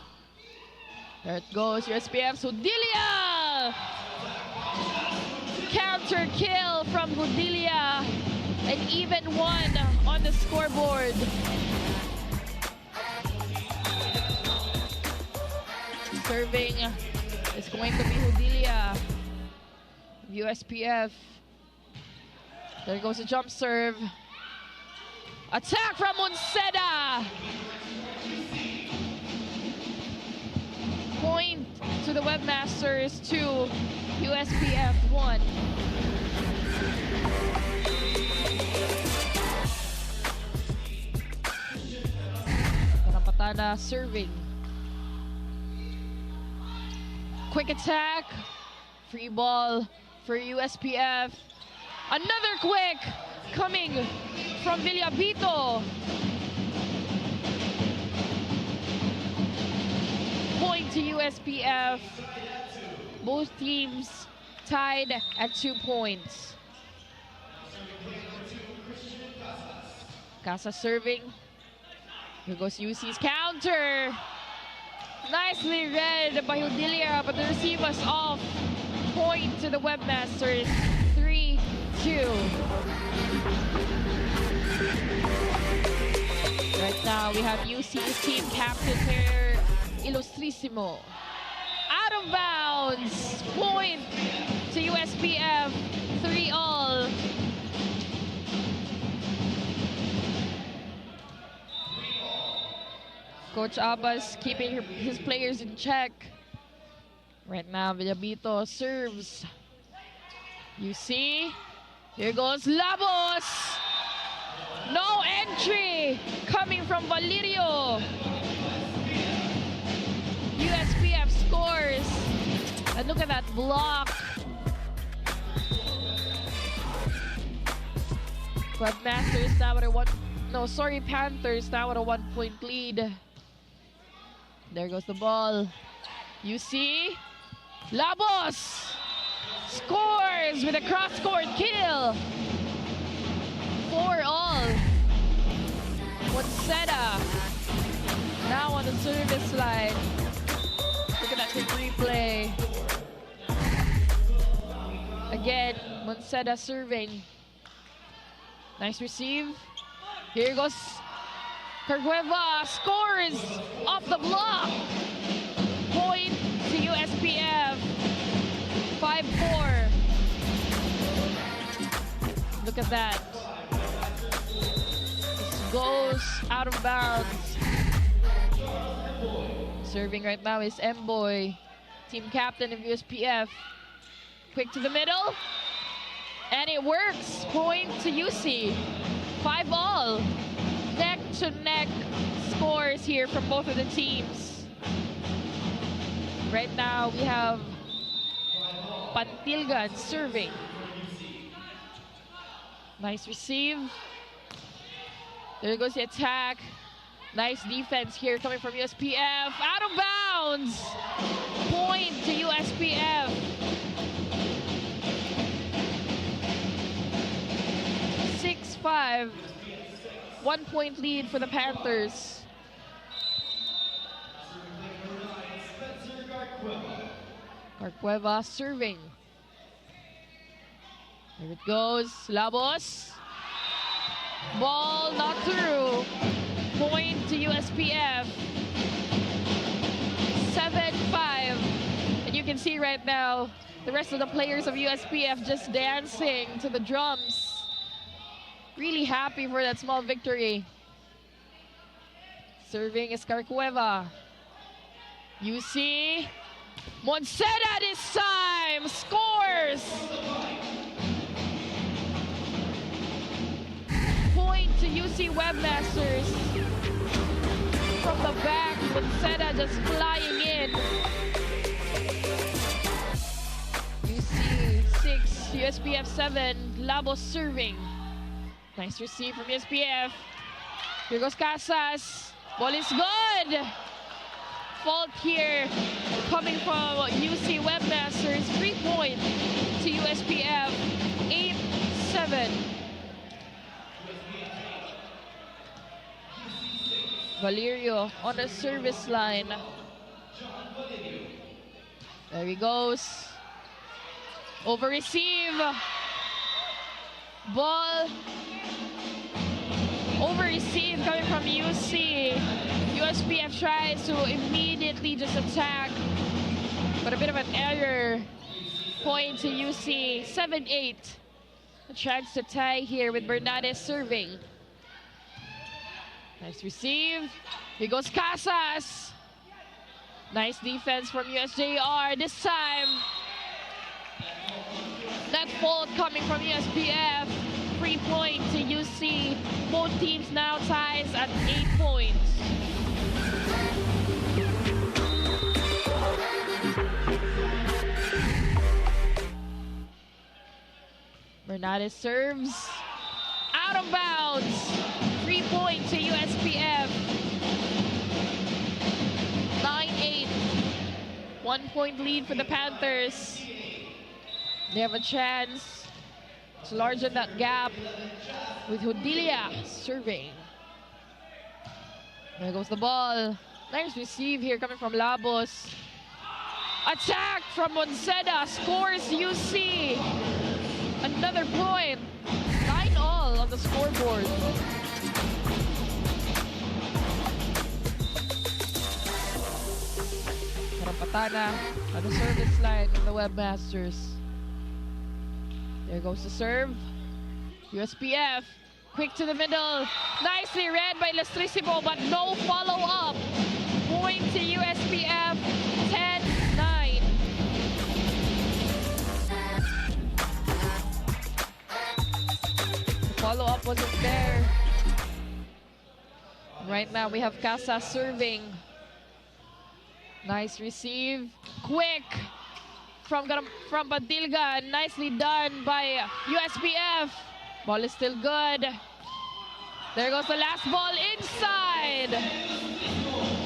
There it goes, USPF, Hudilia! Counter kill from Hudilia. An even one on the scoreboard. Serving is going to be Hudilia. USPF. There goes a jump serve. Attack from Unceda. Point to the Webmasters, 2, USPF 1. Patana serving. Quick attack. Free ball for USPF. Another quick coming from Villabito. Point to USPF. Both teams tied at 2 points. Casa serving. Here goes UC's counter. Nicely read by Hudilia, but the receive was off. Point to the Webmasters. 3-2. Right now, we have UC's team captain here, Illustrissimo. Out of bounds. Point to USPF. 3-all. Coach Abbas keeping his players in check. Right now, Villabito serves. You see, here goes Labos. No entry coming from Valerio. USPF scores. And look at that block. Webmasters now with a Panthers now with a 1-point lead. There goes the ball. You see, Labos scores with a cross-court kill. 4-all. Unceda now on the service line. Look at that quick replay. Again, Unceda serving. Nice receive. Here goes Cargueva, scores off the block. Point to USPF. 5-4. Look at that. This goes out of bounds. Serving right now is M-Boy, team captain of USPF. Quick to the middle. And it works. Point to UC. 5-all. Neck-to-neck scores here from both of the teams. Right now, we have Pantilgan serving. Nice receive. There goes the attack. Nice defense here coming from USPF. Out of bounds. Point to USPF. 6-5. 1-point lead for the Panthers. Carcueva serving. There it goes. Labos. Ball not through. Point to USPF. 7-5. And you can see right now the rest of the players of USPF just dancing to the drums. Really happy for that small victory. Serving is Carcueva. You see, Unceda this time scores. Point to UC Webmasters. From the back, Unceda just flying in. UC 6, USPF 7, Labos serving. Nice receive from USPF. Here goes Casas. Ball is good. Fault here coming from UC Webmasters. 3-point to USPF. 8-7. Valerio on the service line. There he goes. Over receive. Ball. Over receive coming from UC. USPF tries to immediately just attack. But a bit of an error. Point to UC. 7-8. A chance to tie here with Bernades serving. Nice receive. Here goes Casas. Nice defense from USJR this time. That fault coming from USPF. 3 points to UC. Both teams now ties at 8 points. Bernades serves. Out of bounds. 3 points to USPF. 9-8. 1 point lead for the Panthers. They have a chance to largen that gap with Hodilia serving. There goes the ball. Nice receive here coming from Labos. Attack from Monseda. Scores UC. Another point. 9-all on the scoreboard. Patana on the service line of the Webmasters. There goes the serve. USPF, quick to the middle. Nicely read by Lestrissimo, but no follow-up. Point to USPF, 10-9. The follow-up wasn't there. Right now we have Casa serving. Nice receive. Quick from Badilga. Nicely done by USPF. Ball is still good. There goes the last ball inside.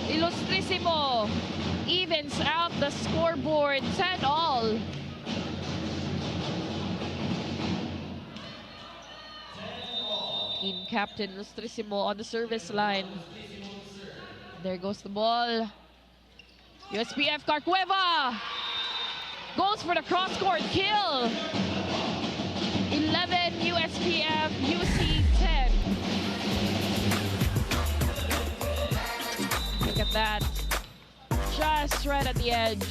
Illustrissimo evens out the scoreboard. 10-all. Team captain Illustrissimo on the service line. There goes the ball. USPF Carcueva goes for the cross-court kill. 11 USPF, UC 10. Look at that. Just right at the edge.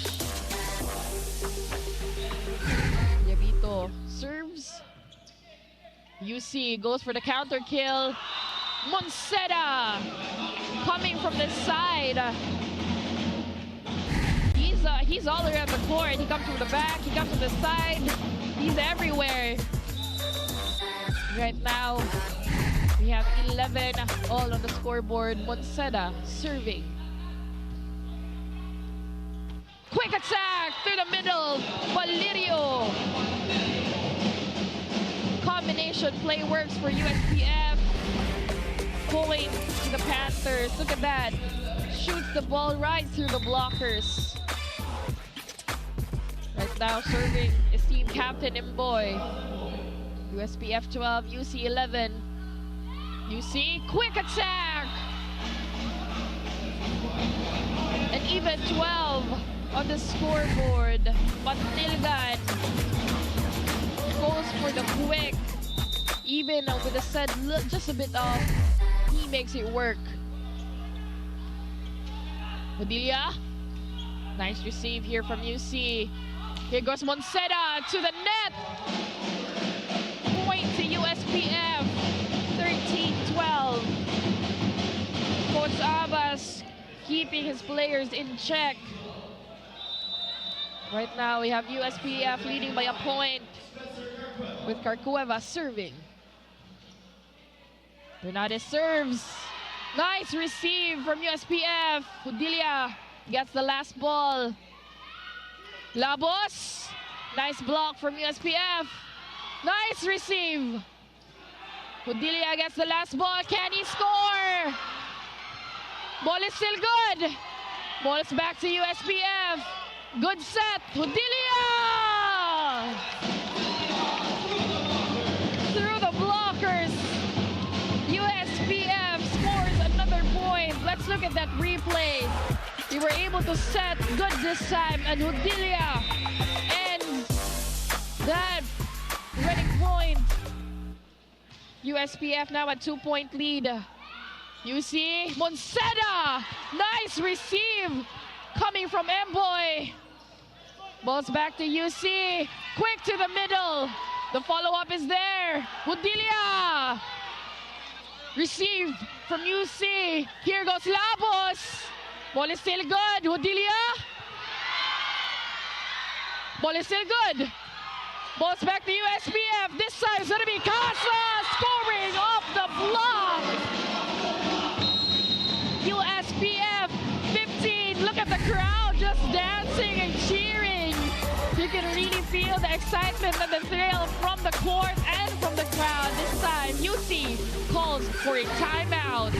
Yabito serves. UC goes for the counter kill. Monseda coming from the side. He's all around the court. He comes from the back, he comes from the side. He's everywhere. Right now, we have 11 all on the scoreboard. Monseda serving. Quick attack through the middle. Valerio. Combination play works for USPF. Point to the Panthers. Look at that. Shoots the ball right through the blockers. Right now serving is team captain Imboy. USPF 12, UC 11. UC, quick attack! And even 12 on the scoreboard. But Nilgan goes for the quick. Even with the set just a bit off, he makes it work. Padilla, nice receive here from UC. Here goes Monseda to the net. Point to USPF, 13-12. Coach Abbas keeping his players in check. Right now we have USPF leading by a point with Carcueva serving. Bernades serves. Nice receive from USPF. Hodilia gets the last ball. Labos. Nice block from USPF. Nice receive. Hodilia gets the last ball. Can he score? Ball is still good. Ball is back to USPF. Good set. Hodilia! Through the blockers. USPF scores another point. Let's look at that replay. They were able to set good this time, and Hodilia ends that winning point. USPF now at 2-point lead. You see Monseda, nice receive coming from Emboy. Balls back to UC, quick to the middle. The follow-up is there. Hodilia, received from UC. Here goes Labos. Ball is still good. Hodilia. Ball is still good. Ball's back to USPF. This time it's going to be Casa scoring off the block. USPF 15. Look at the crowd just dancing and cheering. You can really feel the excitement and the thrill from the court and from the crowd. This time UC calls for a timeout.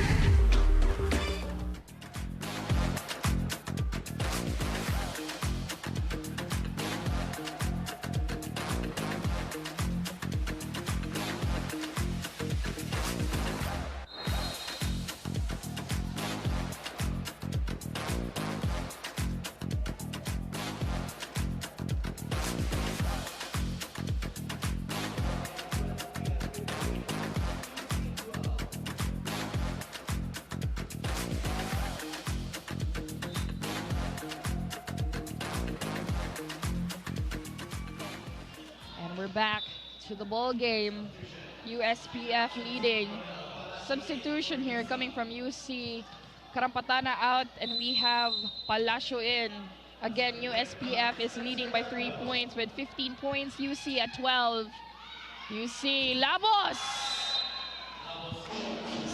We're back to the ball game. USPF leading. Substitution here coming from UC. Karampatana out, and we have Palacio in. Again, USPF is leading by 3 points with 15 points. UC at 12. UC Labos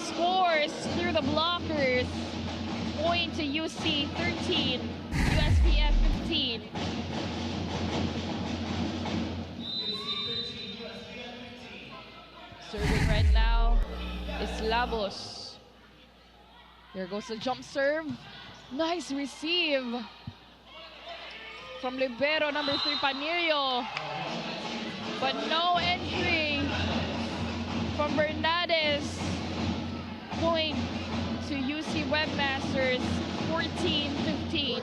scores through the blockers. Point to UC 13. USPF 15. Serving right now is Labos. Here goes the jump serve. Nice receive from libero number 3 Panirio. But no entry from Bernades. Point to UC Webmasters 14-15.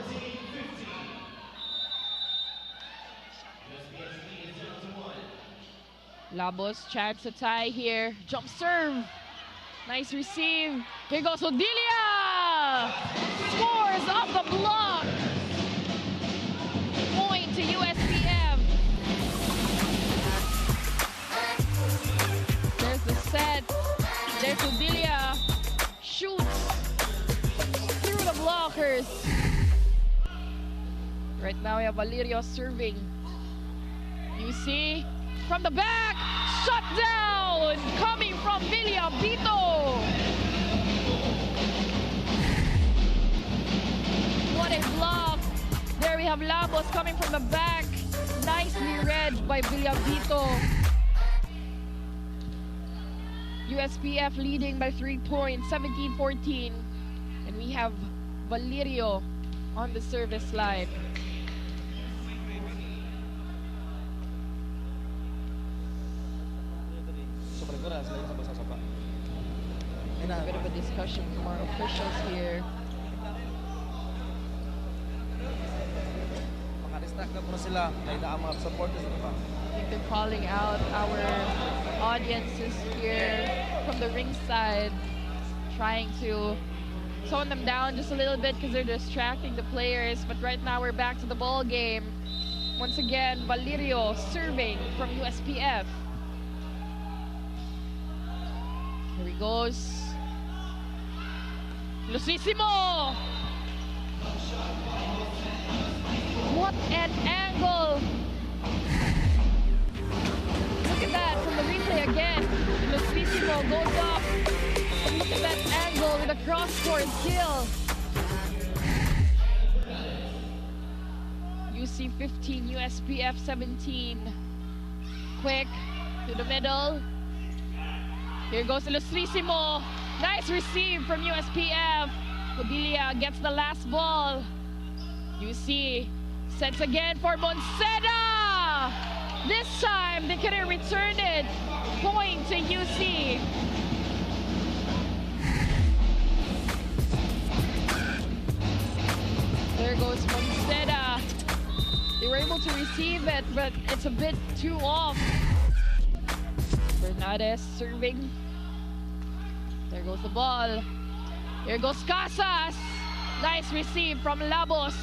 Labos, chance to tie here. Jump serve. Nice receive. Here goes Hodilia. Scores off the block. Point to USPF. There's the set. There's Hodilia. Shoots through the blockers. Right now we have Valerio serving. You see? From the back, shut down, coming from Villabito. What a block. There we have Labos coming from the back. Nicely read by Villabito. USPF leading by 3 points, 17-14. And we have Valerio on the service line. A bit of a discussion from our officials here. I think they're calling out our audiences here from the ringside, trying to tone them down just a little bit because they're distracting the players. But right now we're back to the ball game. Once again, Valerio serving from USPF. Here he goes. Lucissimo! What an angle! Look at that from the replay again. Lucissimo goes up. And look at that angle with a cross-court kill. UC 15, USPF 17. Quick to the middle. Here goes Lucissimo. Nice receive from USPF. Hodilia gets the last ball. UC sets again for Monseda. This time they couldn't return it. Point to UC. There goes Monstera. They were able to receive it, but it's a bit too off. Bernades serving. There goes the ball. Here goes Casas. Nice receive from Labos.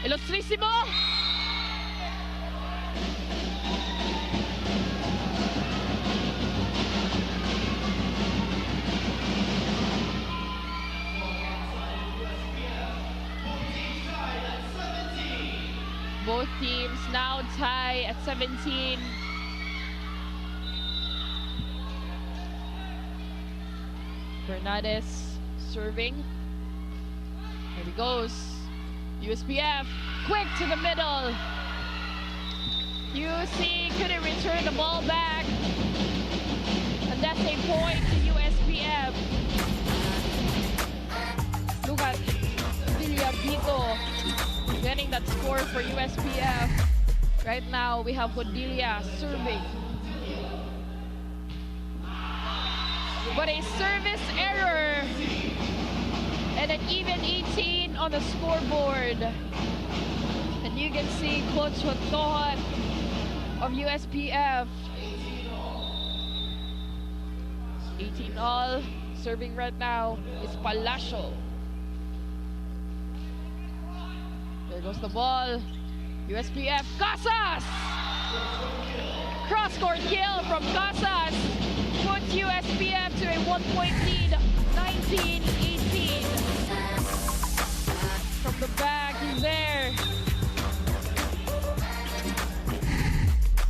Ilustrísimo. Both teams now tie at 17. Bernades serving. There he goes. USPF, quick to the middle. UC couldn't return the ball back. And that's a point to USPF. Look at Villabito getting that score for USPF. Right now, we have Cordelia serving. But a service error and an even 18 on the scoreboard. And you can see Coach Hotohat of USPF. 18 all. Serving right now is Palacio. There goes the ball. USPF, Casas! Cross-court kill from Casas puts USPF to a 1-point lead, 19-18. From the back, he's there.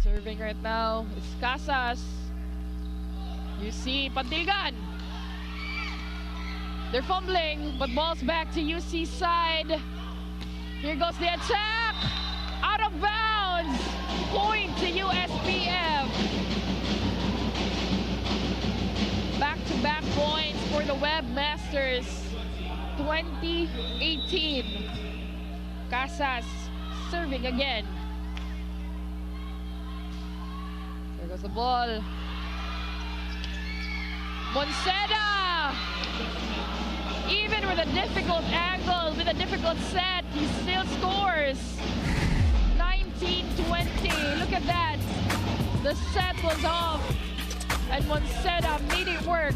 Serving right now is Casas. You see Pantilgan. They're fumbling, but ball's back to UC side. Here goes the attack. Out of bounds. Point to USPF. Back-to-back points for the Webmasters. 2018. Casas serving again. There goes the ball. Monceda! Even with a difficult angle, with a difficult set, he still scores. 19-20. Look at that. The set was off, and Monceda made it work.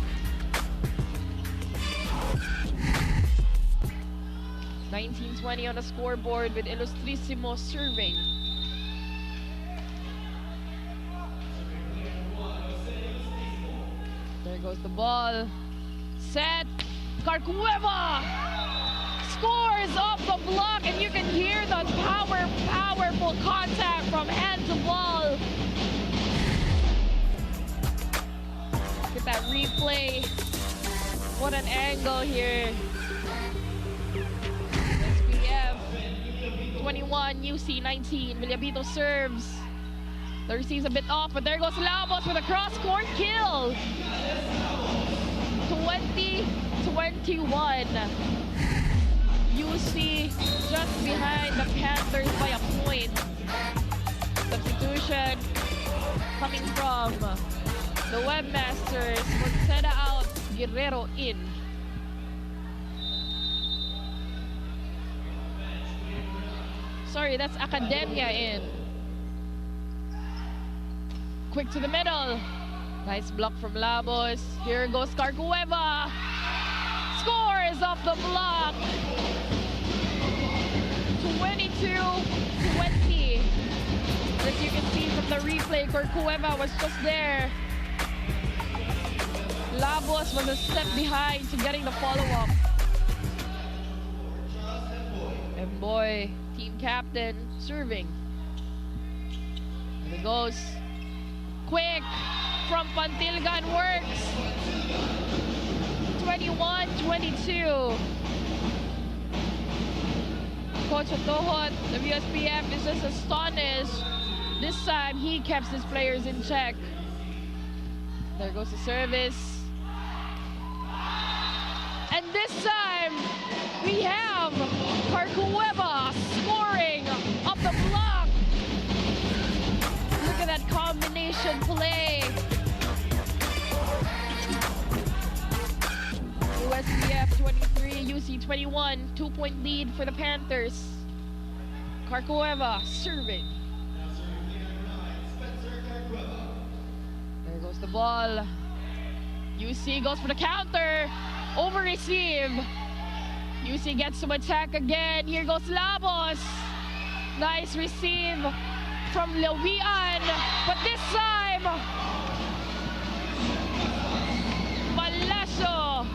19-20 on the scoreboard with Ilustrísimo serving. There goes the ball. Set. Carcueva scores off the block, and you can hear the powerful contact from hand to ball. Look at that replay. What an angle here. SPF 21, UC 19. Villabito serves. The receive's a bit off, but there goes Labos with a cross-court kill. 20-21. UC just behind the Panthers by a point. Substitution coming from the Webmasters. Monceda out, Guerrero in. Sorry, that's Academia in. Quick to the middle. Nice block from Labos. Here goes Carcueva. Scores off the block. 22-20. As you can see from the replay, Carcueva was just there. Labos was a step behind to getting the follow-up. And boy, team captain serving. There it goes. Quick from Pantilgan works. 21-22. Coach Otohot of USPF is just astonished. This time he kept his players in check. There goes the service. And this time we have Carcueva scoring up the block. Look at that combination play. USPF 23, UC 21. 1, 2-point lead for the Panthers. Carcueva serving. There goes the ball. UC goes for the counter. Over receive. UC gets to attack again. Here goes Labos. Nice receive from Lewian. But this time, Malaso.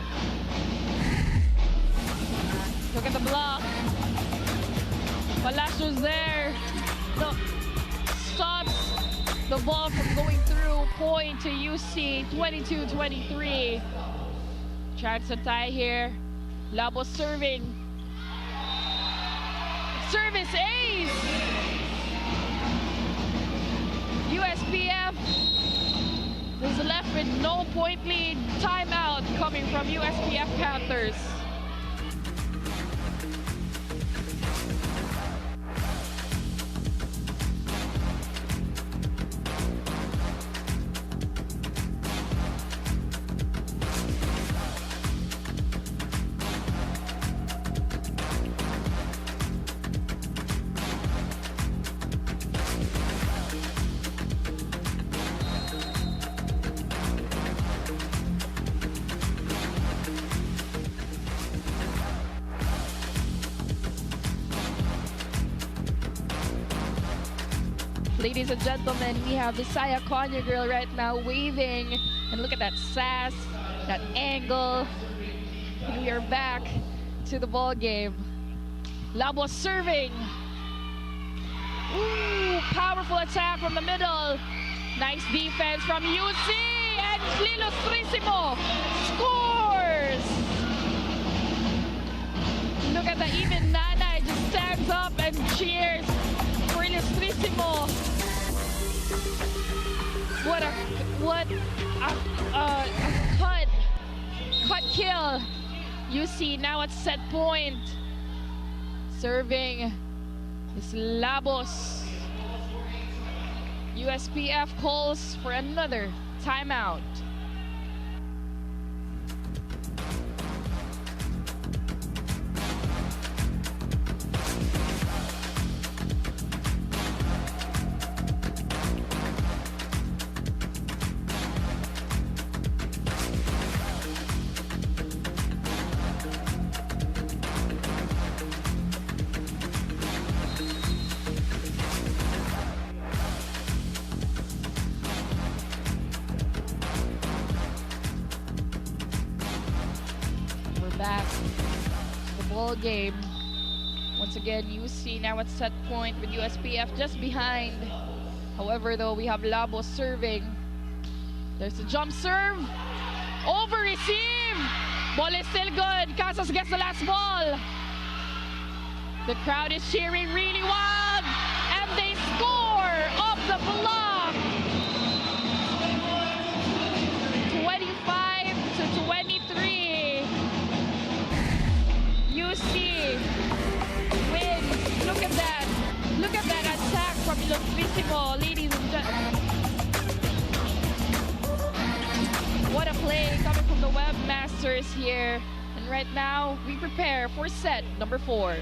Look at the block. Malaso's there. No, stops the ball from going through. Point to UC, 22-23. Chance to tie here. Labos serving. Service ace! USPF is left with no point lead. Timeout coming from USPF Panthers. Ladies and gentlemen, we have Visaya Konya girl right now waving. And look at that sass, that angle. And we are back to the ball game. Labos serving. Ooh, powerful attack from the middle. Nice defense from UC. And Lilostrissimo scores. Look at that, even Nana just stands up and cheers for Lilostrissimo. What a cut kill. UC now at set point. Serving is Labos. USPF calls for another timeout. Back to the ball game. Once again, UC now at set point with USPF just behind. However, though, we have Labos serving. There's a jump serve. Over receive. Ball is still good. Casas gets the last ball. The crowd is cheering really wild. And they score off the block. 25-23. UC wins. Look at that. Look at that attack from Lilostrissimo, ladies and gentlemen. What a play coming from the Webmasters here. And right now, we prepare for set number 4.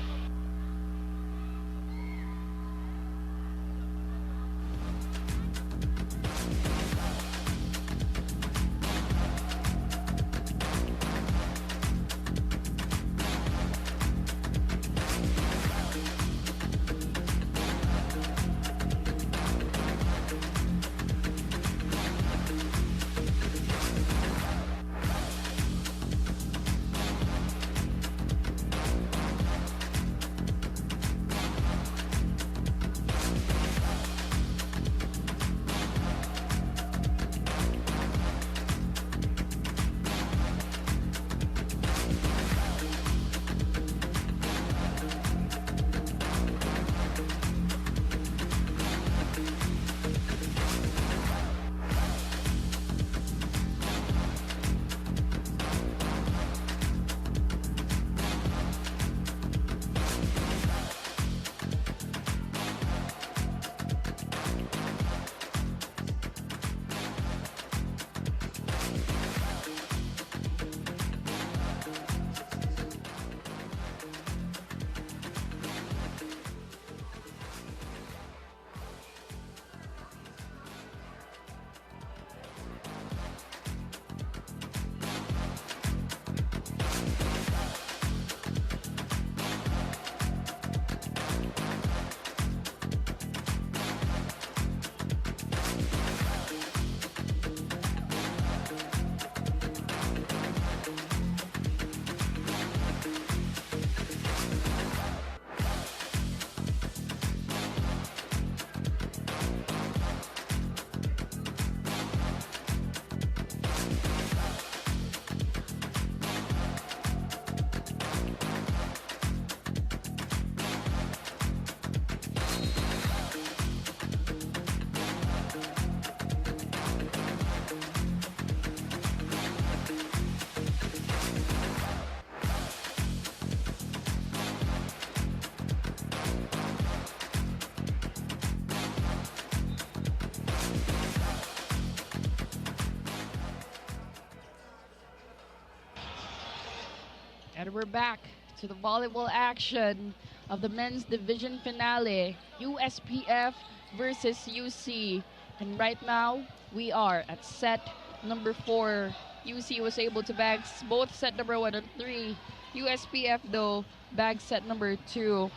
And we're back to the volleyball action of the men's division finale, USPF versus UC. And right now, we are at set number 4. UC was able to bag both set number 1 and 3. USPF, though, bagged set number 2.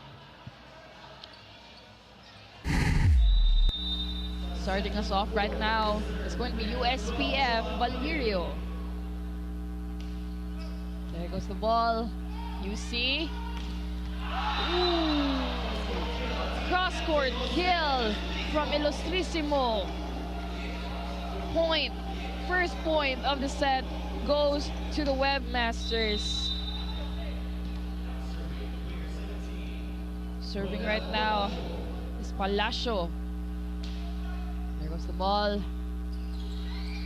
Starting us off right now is going to be USPF Valerio. There goes the ball. UC. Ooh. Cross-court kill from Ilustrísimo. Point. First point of the set goes to the Webmasters. Serving right now is Palacio. There goes the ball.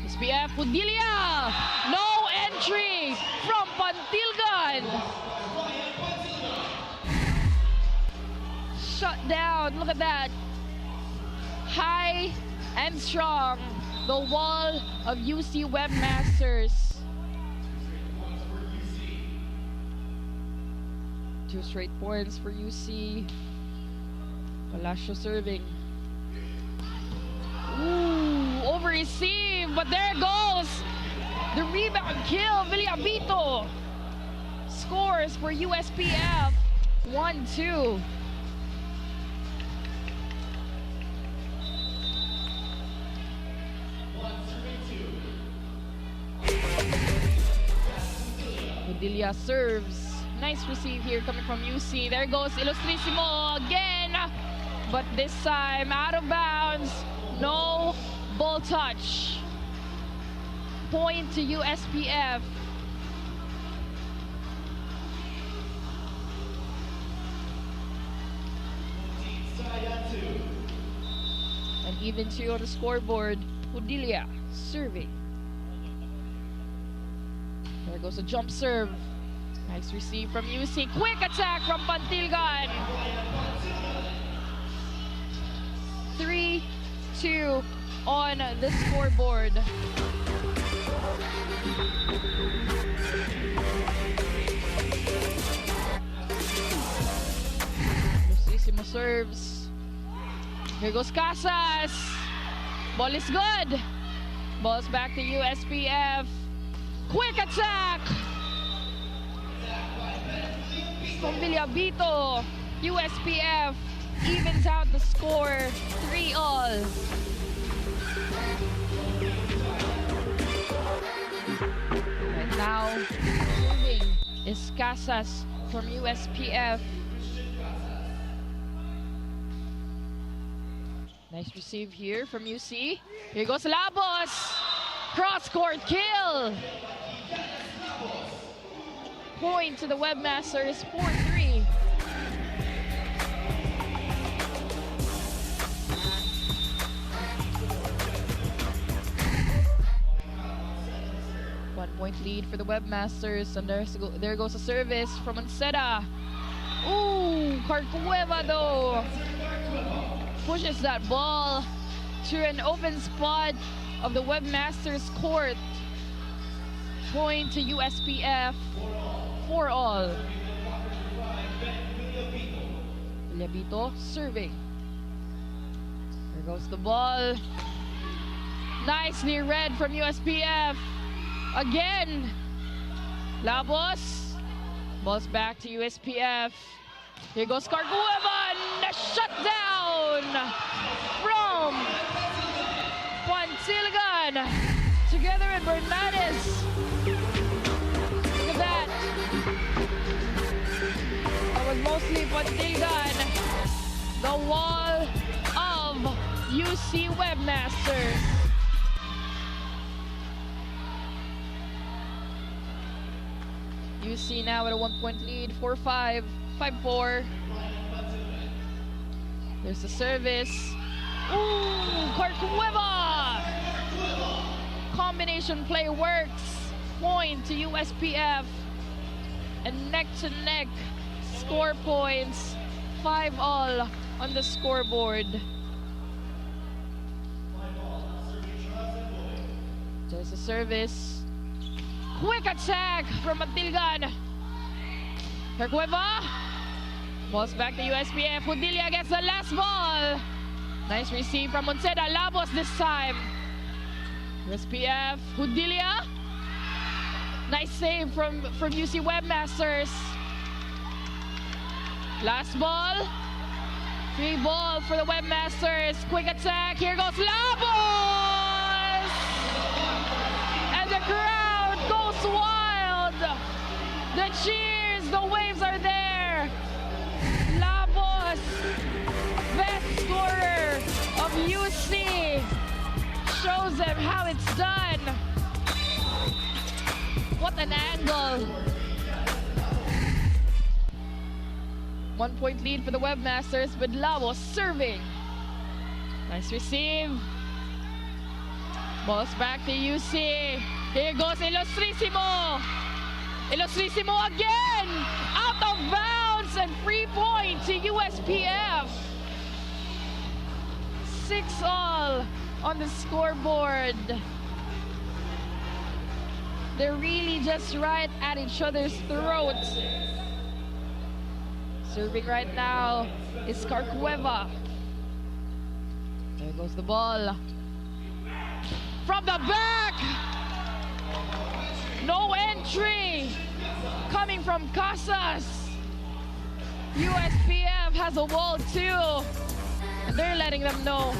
USPF Pudilia. No entry from Pantilgan. Shut down. Look at that. High and strong. The wall of UC Webmasters. 2 straight points for UC. Palacio serving. Ooh, over receive, but there goes the rebound kill. Villabito scores for USPF. 1-2. Padilla serves. Nice receive here coming from UC. There goes Ilustrísimo again. But this time out of bounds. No ball touch. Point to USPF. And even 2 on the scoreboard. Padilla serving. There goes a jump serve. Nice receive from UC. Quick attack from Pantilgan. 3-2 on the scoreboard. Lucissimo serves. Here goes Casas. Ball is good. Ball's back to USPF. Quick attack from Villabito. USPF evens out the score 3-all. Right now, moving is Casas from USPF. Nice receive here from UC. Here goes Labos. Cross-court kill. Point to the Webmasters, 4-3. One-point lead for the Webmasters, and there goes a service from Anceta. Ooh, Carcueva though pushes that ball to an open spot of the Webmasters court. Point to USPF, 4-all. Villabito serving. There goes the ball. Nicely read from USPF. Again, Labos. Ball's back to USPF. Here goes Carcueva. Shut down from Pantilgan. Together with Bernades. Look at that. That was mostly Pantilgan. The wall of UC Webmasters. UC now at a 1-point lead, 4-5, 5-4. There's the service. Ooh, Carcueva! Combination play works. Point to USPF. And neck-to-neck score points. 5-all on the scoreboard. There's a service. Quick attack from Matilgan. Cueva. Ball's back to USPF. Hudilia gets the last ball. Nice receive from Monceda. Labos this time. USPF. Hudilia. Nice save from UC Webmasters. Last ball. Free ball for the Webmasters. Quick attack. Here goes Labos. And the crowd goes wild. The cheers, the waves are there. Labos, best scorer of UC, shows them how it's done. What an angle. 1 point lead for the Webmasters with Labos serving. Nice receive. Ball's back to UC. Here goes Illustrissimo. Illustrissimo again. Out of bounds and free point to USPF. 6-all on the scoreboard. They're really just right at each other's throats. Serving right now is Cueva. There goes the ball. From the back! No entry! Coming from Casas. USPF has a wall too. And they're letting them know.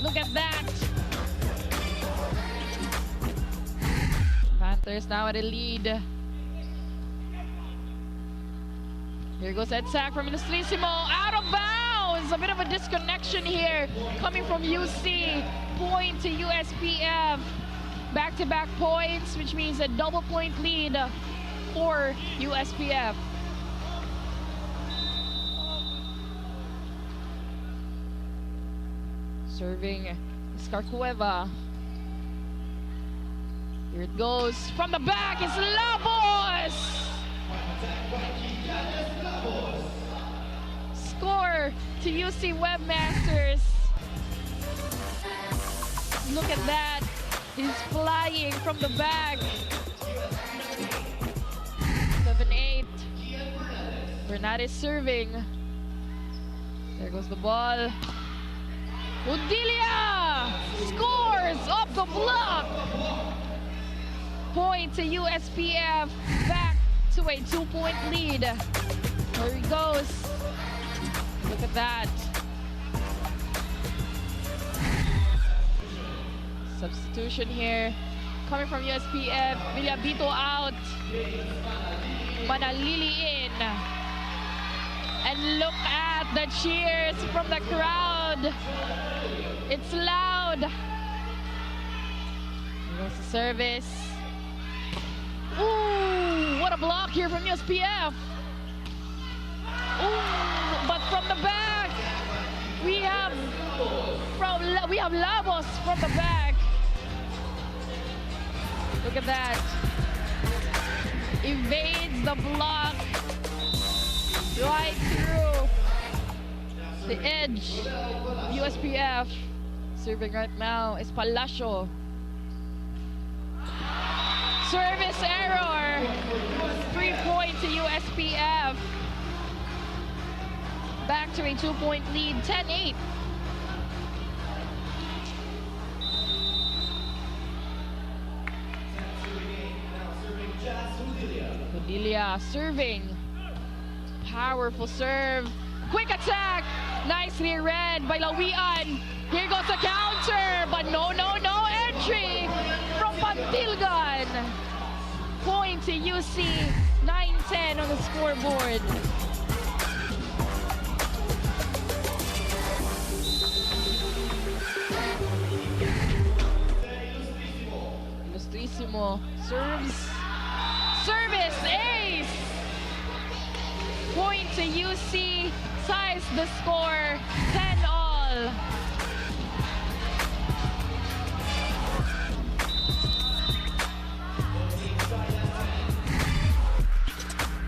Look at that. Panthers now at a lead. Here goes that sack from Illustrissimo. Out of bounds! A bit of a disconnection here. Coming from UC. Point to USPF. Back-to-back points, which means a double point lead for USPF. Serving is Cueva. Here it goes. From the back, it's Labos! Score to UC Webmasters. Look at that. He's flying from the back. 7-8. Bernat is serving. There goes the ball. Udilia scores off the block. Point to USPF. Back to a 2-point lead. There he goes. Look at that. Substitution here. Coming from USPF. Villabito out. Manalili in. And look at the cheers from the crowd. It's loud. Here's the service. Ooh, what a block here from USPF. Ooh, but from the back, we have Labos from the back. Look at that. Evades the block right through the edge. USPF serving right now is Palacio. Service error. 3 points to USPF. Back to a 2-point lead, 10-8. Hudilia serving. Powerful serve. Quick attack. Nicely read by Lawian. Here goes the counter, but no entry from Pantilgan. Point to UC, 9-10 on the scoreboard. Illustrissimo serves. Service ace. Point to UC, ties the score, 10-all.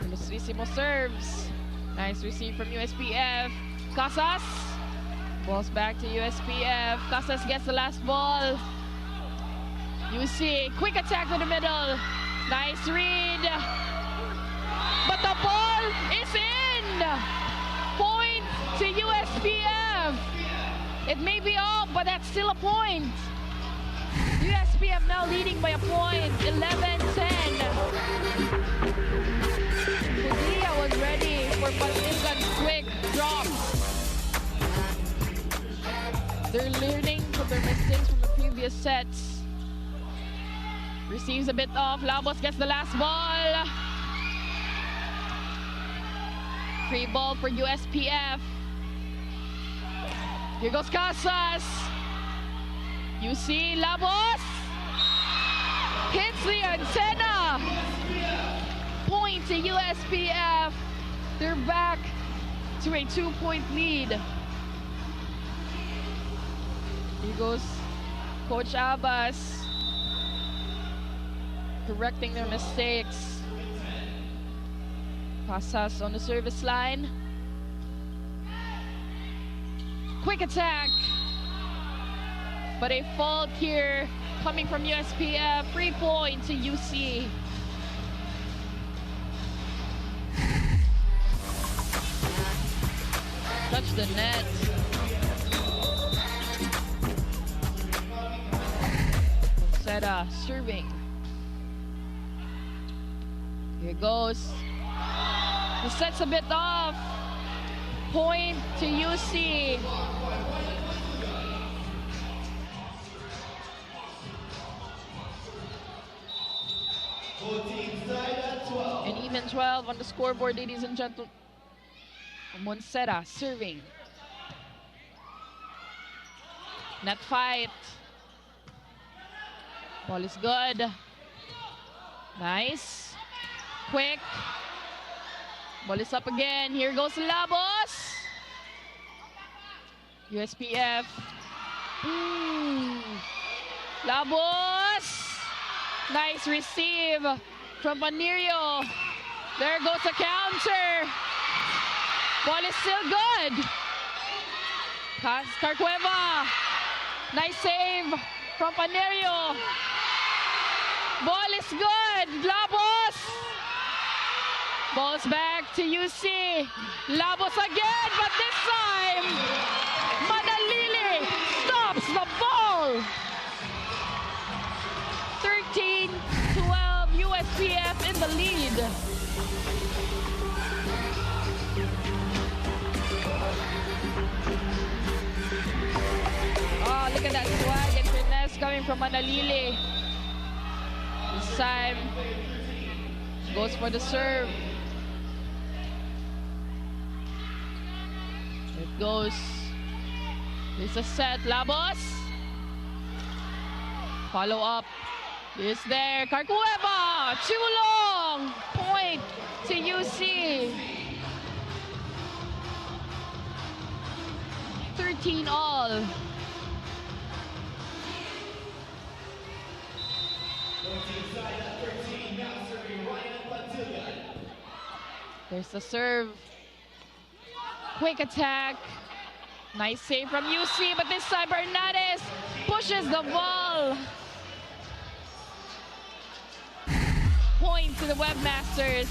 Illustrissimo serves. Nice receive from USPF. Casas. Ball's back to USPF. Casas gets the last ball. UC, quick attack to the middle. Nice read. But the ball is in! Point to USPF. It may be off, but that's still a point. USPF now leading by a point, 11-10. Padilla was ready for Patingan's quick drop. They're learning from their mistakes from the previous sets. Receives a bit off. Labos gets the last ball. Free ball for USPF. Here goes Casas. You see Labos. Hits the antenna. Point to USPF. They're back to a 2-point lead. Here goes Coach Abbas, correcting their mistakes. Casas on the service line. Quick attack. But a fault here coming from USPF. Free point to UC. Touch the net. Seta serving. Here goes. The set's a bit off. Point to UC. And even 12 on the scoreboard, ladies and gentlemen. Monsera serving. Net fight. Ball is good. Nice. Quick. Ball is up again. Here goes Labos. USPF. Labos. Nice receive from Panerio. There goes a counter. Ball is still good. Carcueva. Nice save from Panerio. Ball is good. Labos. Ball's back to UC. Labos again, but this time, Manalili stops the ball. 13-12, USPF in the lead. Oh, look at that swag and finesse coming from Manalili. This time, goes for the serve. It goes. There's a set. Labos. Follow up. Is there. Carcueva. Too long. Point to UC. 13 all. There's the serve. Quick attack. Nice save from UC, but this time Bernades pushes the ball. Point to the Webmasters.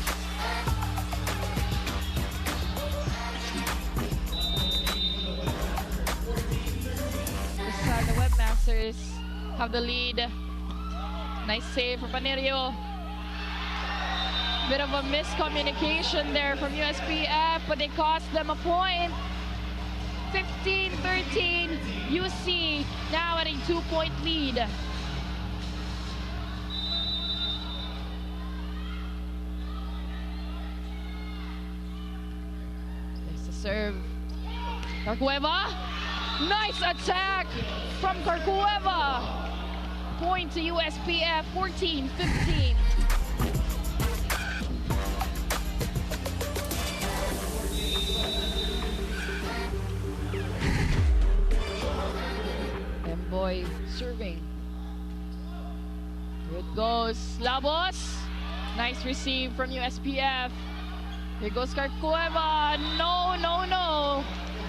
This time the Webmasters have the lead. Nice save from Panerio. Bit of a miscommunication there from USPF, but it cost them a point. 15-13, UC now at a 2-point lead. There's the serve. Carcueva. Nice attack from Carcueva. Point to USPF, 14-15. Boy serving. Here it goes. Labos. Nice receive from USPF. Here goes Carcueva. No, no, no.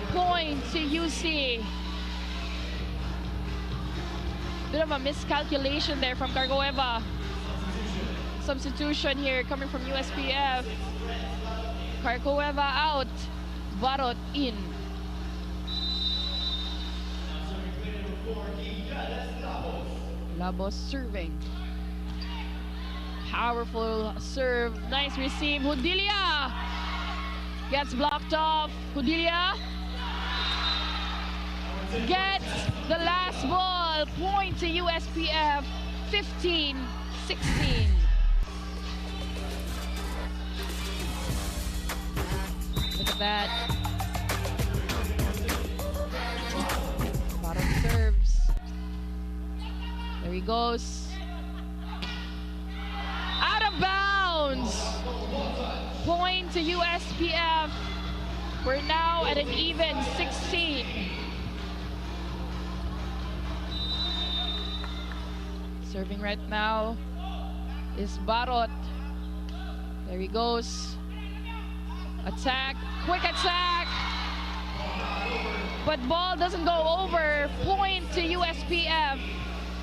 Point to UC. Bit of a miscalculation there from Carcueva. Substitution here coming from USPF. Carcueva out. Barot in. Labos serving. Powerful serve. Nice receive. Hudilia gets blocked off. Hudilia gets the last ball. Point to USPF. 15-16. Look at that. Bottom serves. There he goes. Out of bounds. Point to USPF. We're now at an even 16. Serving right now is Barot. There he goes. Attack. Quick attack. But ball doesn't go over. Point to USPF.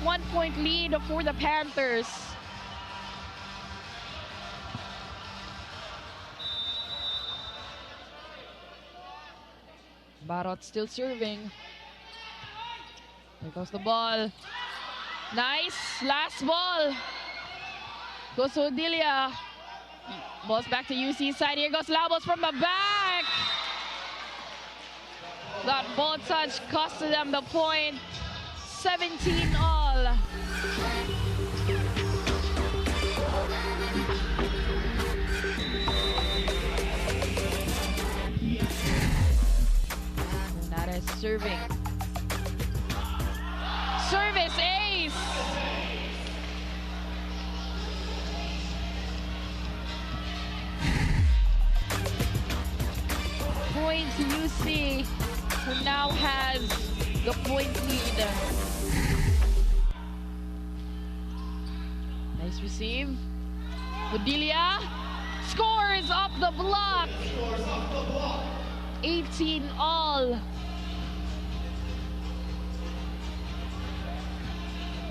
1 point lead for the Panthers. Barot still serving. There goes the ball. Nice. Last ball. Goes to Odilia. Ball's back to UC side. Here goes Labos from the back. That ball touch costed them the point. 17 all. Lunares serving. Service ace. Point to UC, who now has the point lead. Nice receive. Budilia scores off the block. 18 all.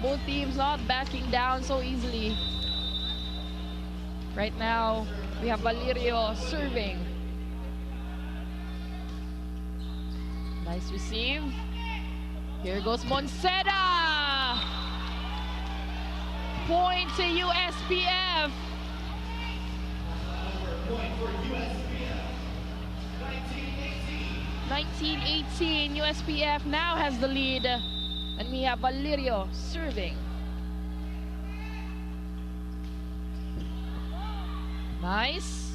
Both teams not backing down so easily. Right now, we have Valerio serving. Nice receive. Here goes Monseda. Point to USPF. Point for USPF. 19-18. USPF now has the lead. And we have Valerio serving. Nice.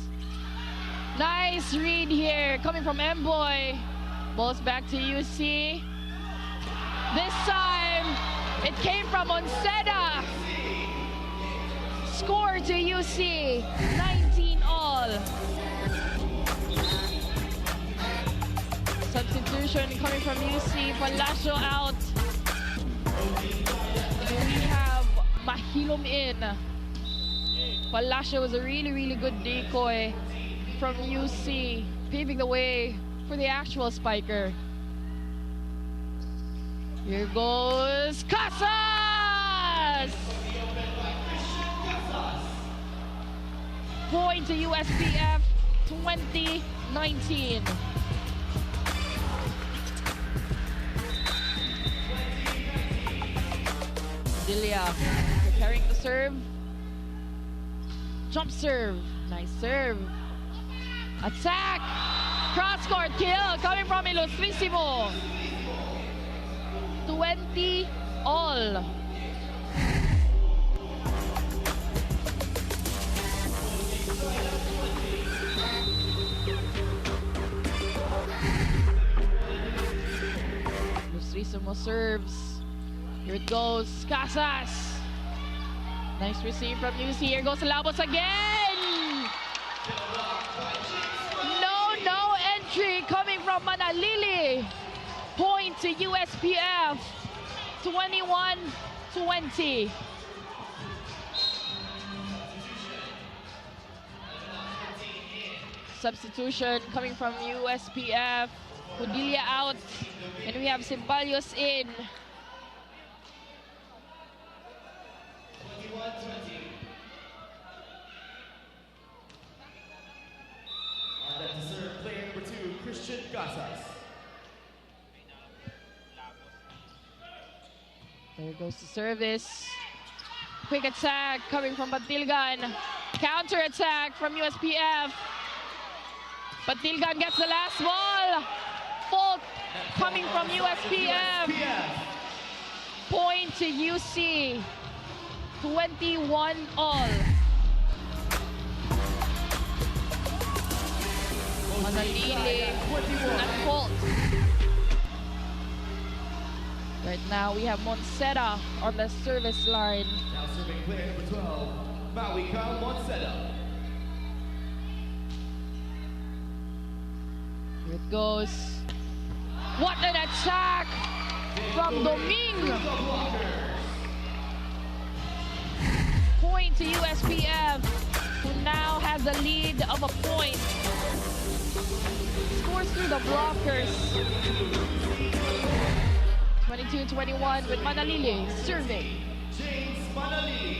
Nice read here coming from M-Boy. Ball's back to UC. This time, it came from Onseda. Score to UC, 19 all. Substitution coming from UC, Palacio out. We have Mahilom in. Palacio was a really good decoy from UC, paving the way for the actual spiker. Here goes Casas! Point to USPF, 20-19. Dilia preparing the serve. Jump serve. Nice serve. Attack! Cross-court kill coming from Ilustrísimo. 20 all. Ilustrísimo serves. Here it goes. Casas. Nice receive from UC. Here goes Labos again. No entry coming from Manalili. Point to USPF. 21-20. Substitution coming from USPF. Hudilia out. And we have Simpalios in. Christian Casas. There goes the service. Quick attack coming from Batilgan. Counter attack from USPF. Batilgan gets the last ball. Fault coming from USPF. Point to UC. 21 all. Manalili at fault. Right now we have Monseda on the service line. Now serving player number 12, Mawika Monseda. Here it goes. What an attack from Doming! Point to USPF, who now has a lead of a point. Scores through the blockers. 22-21 with Manalili serving. James Manalili.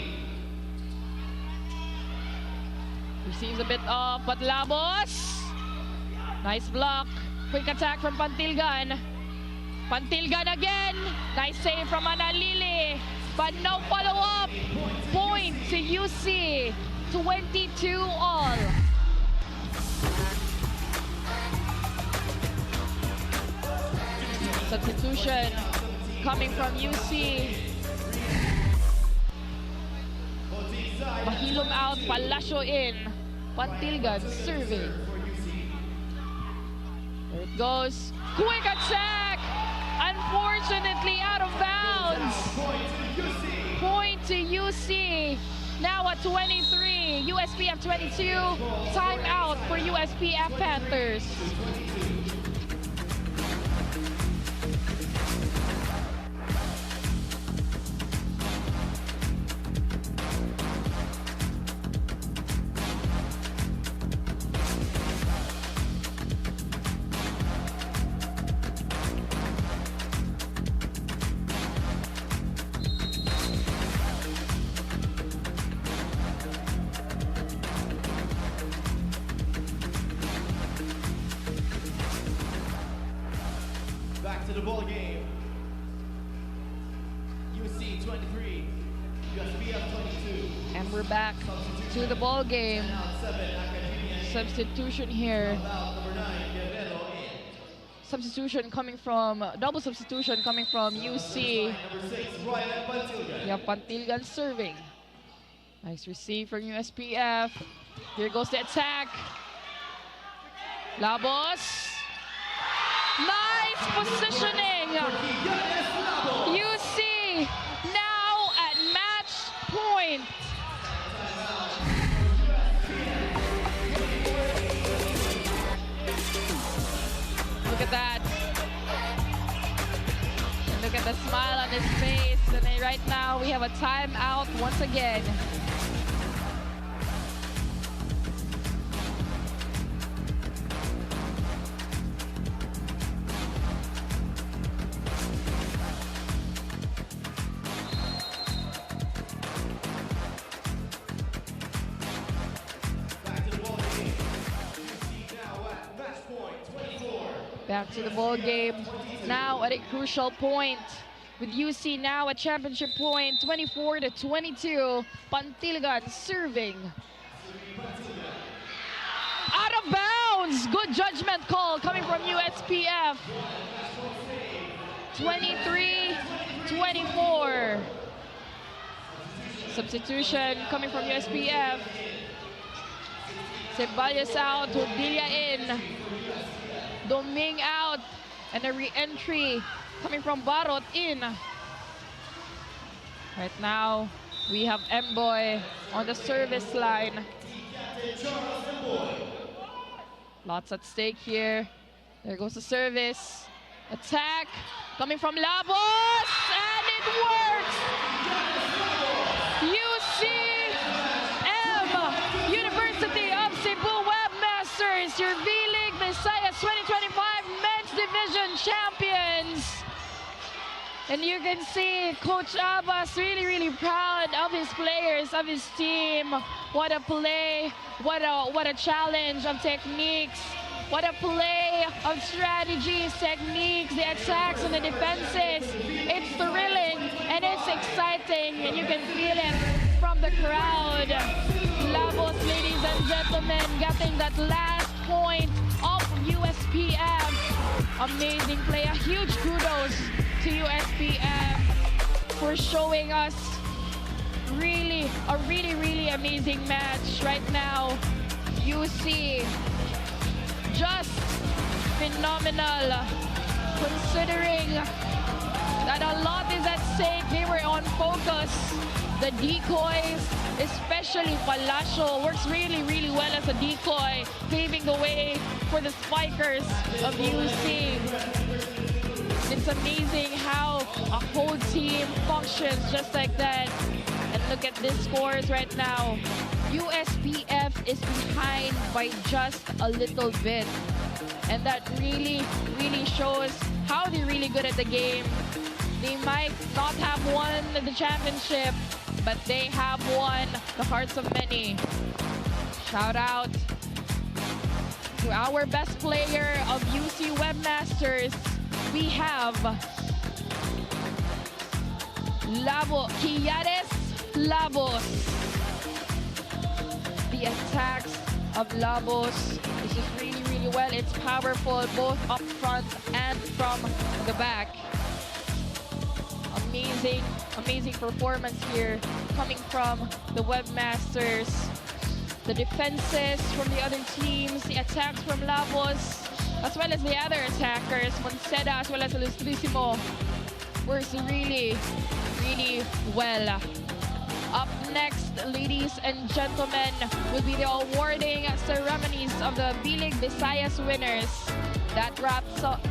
Receives a bit off, but Labos. Nice block. Quick attack from Pantilgan. Pantilgan again. Nice save from Manalili. But no follow-up. Point to UC. 22 all. Substitution coming from UC. Mahilom out, Palacio in. Pantilgan serving. There it goes. Quick attack! Unfortunately out of bounds. Point to UC. Now at 23. USPF 22. Timeout for USPF Panthers. Back to the ball game. UC 23, USPF 22. And we're back to the ball game. Substitution here. Substitution coming from, double substitution coming from UC. You have Pantilgan serving. Nice receive from USPF. Here goes the attack. Labos. Nice positioning. UC now at match point. Look at that. And look at the smile on his face. And then right now we have a timeout once again. Back to the ball game. Now at a crucial point with UC now at championship point, 24-22. Pantilgan serving. Out of bounds. Good judgment call coming from USPF. 23-24. Substitution coming from USPF. Ceballos out, Hordilla in. Doming out, and a re-entry coming from Barot in. Right now, we have Mboy on the service line. Lots at stake here. There goes the service. Attack coming from Labos, and it works! UCM, University of Cebu Webmasters, your V-League Visayas 2025 Men's Division Champions. And you can see Coach Abbas really proud of his players, of his team. What a play, what a challenge of techniques. What a play of strategies, techniques, the attacks and the defenses. It's thrilling and it's exciting and you can feel it from the crowd. Labos, ladies and gentlemen, getting that last point of USPF. Amazing play. A huge kudos to USPF for showing us a really amazing match right now. You see, just phenomenal considering that a lot is at stake. They were on focus. The decoys, especially Palacio, works really well as a decoy, paving the way for the spikers of UC. It's amazing how a whole team functions just like that. And look at these scores right now. USPF is behind by just a little bit. And that really shows how they're really good at the game. They might not have won the championship, but they have won the hearts of many. Shout out to our best player of UC Webmasters. We have Quillares Labos. The attacks of Labos is just really well. It's powerful both up front and from the back. Amazing performance here coming from the Webmasters. The defenses from the other teams, the attacks from Labos, as well as the other attackers, Monceda as well as Ilustrísimo, works really well. Up next, ladies and gentlemen, will be the awarding ceremonies of the B-League Visayas winners. That wraps up.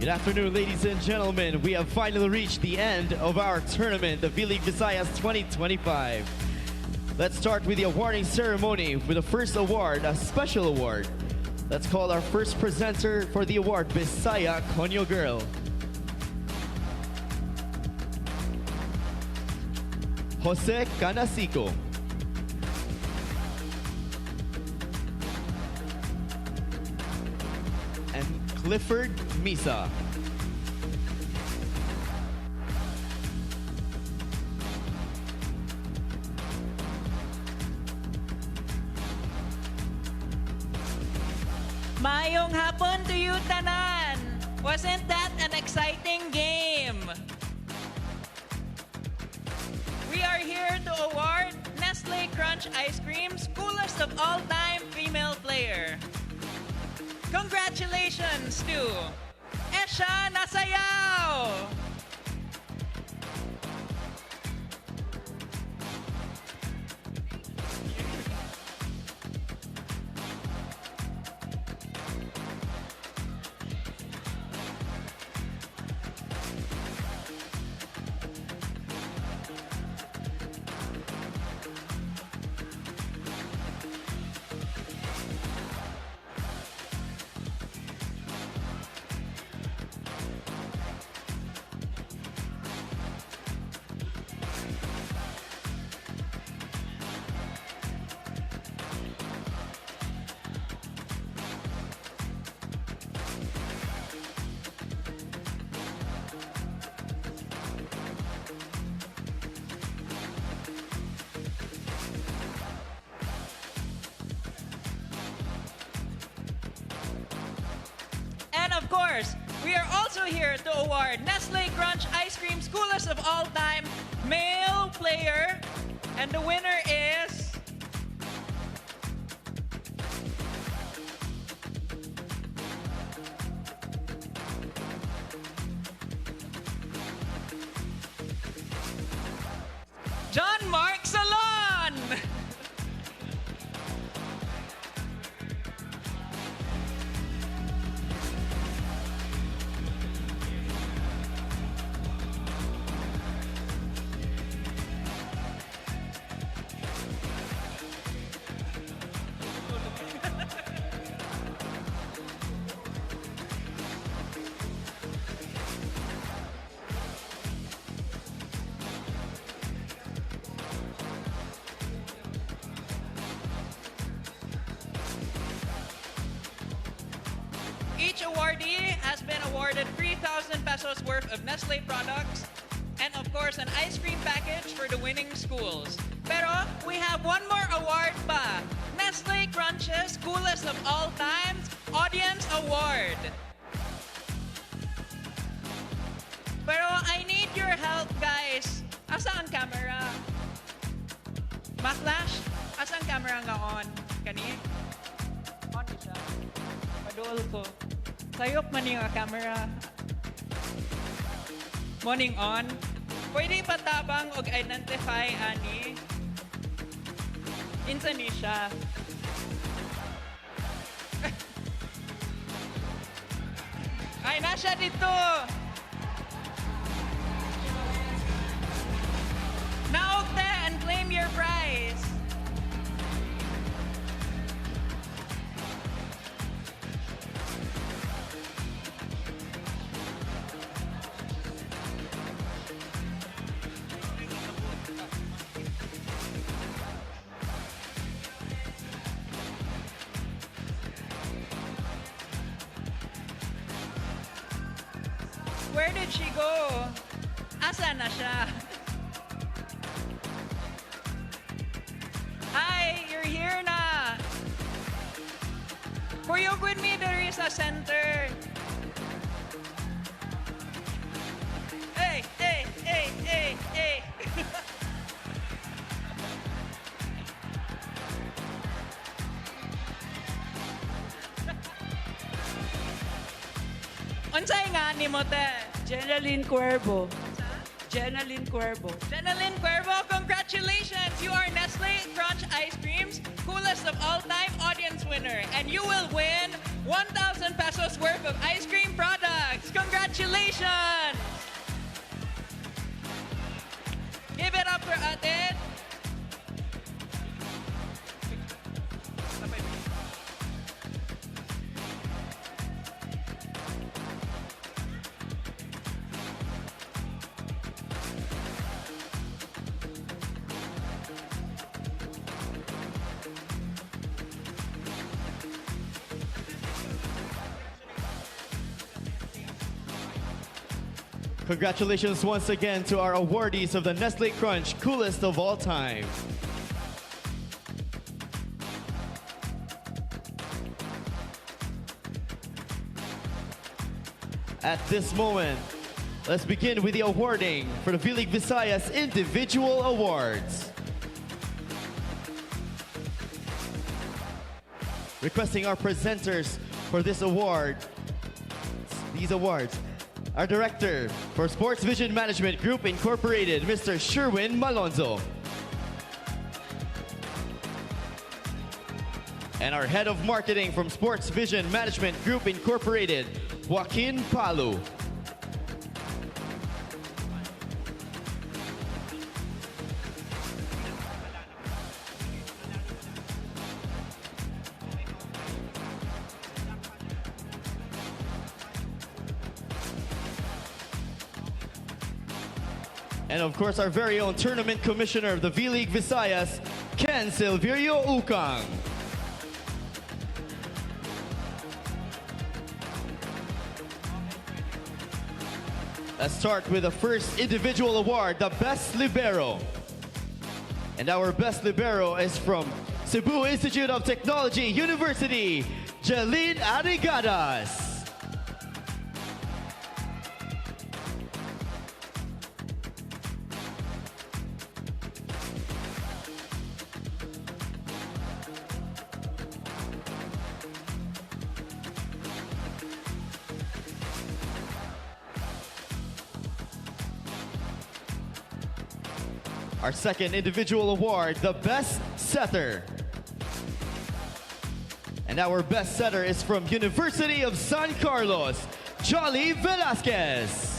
Good afternoon, ladies and gentlemen. We have finally reached the end of our tournament, the V-League Visayas 2025. Let's start with the awarding ceremony with the first award, a special award. Let's call our first presenter for the award, Bisaya Konyo Girl. Jose Canasico. And Clifford Misa. Mayong hapon to you, tanan! Wasn't that an exciting game? We are here to award Nestle Crunch Ice Cream's coolest of all-time female player. Congratulations to Esha Nasayao! And of course, we are also here to award Nestle Crunch Ice Cream's coolest of all time male player. And the winner is John Mark Salon! Each awardee has been awarded 3,000 pesos worth of Nestle products and of course an ice cream package for the winning schools. Pero we have one more award pa. Nestle Crunch's coolest of all time audience award. Pero I need your help, guys. Asa ang camera? Backlash? Asa ang camera nga on? Kani? On siya. Paduol ko. Sayop man yung camera. Morning on. Pwede patabang og identify ani. Insa ni siya. Ay, nasa dito. Naog te and claim your prize. Where did she go? Asa na siya? Hi, you're here na. Kuyog with me, there is a center. Hey, hey, hey, hey, hey. Unsay nga ni mo te? Geraldine Cuervo. Jenaline Cuervo. Jenaline Cuervo, congratulations! You are Nestle Crunch Ice Cream's coolest of all time audience winner. And you will win 1,000 pesos worth of ice cream products. Congratulations! Give it up for Ate. Congratulations once again to our awardees of the Nestle Crunch Coolest of All Time. At this moment, let's begin with the awarding for the V-League Visayas Individual Awards. Requesting our presenters for this award, these awards, our Director for Sports Vision Management Group Incorporated, Mr. Sherwin Malonzo. And our Head of Marketing from Sports Vision Management Group Incorporated, Joaquin Palu. And of course, our very own Tournament Commissioner of the V-League Visayas, Ken Silverio Ukang. Let's start with the first individual award, the Best Libero. And our Best Libero is from Cebu Institute of Technology University, Jeline Arigadas. Our second individual award, the Best Setter. And our best setter is from University of San Carlos, Jolly Velasquez.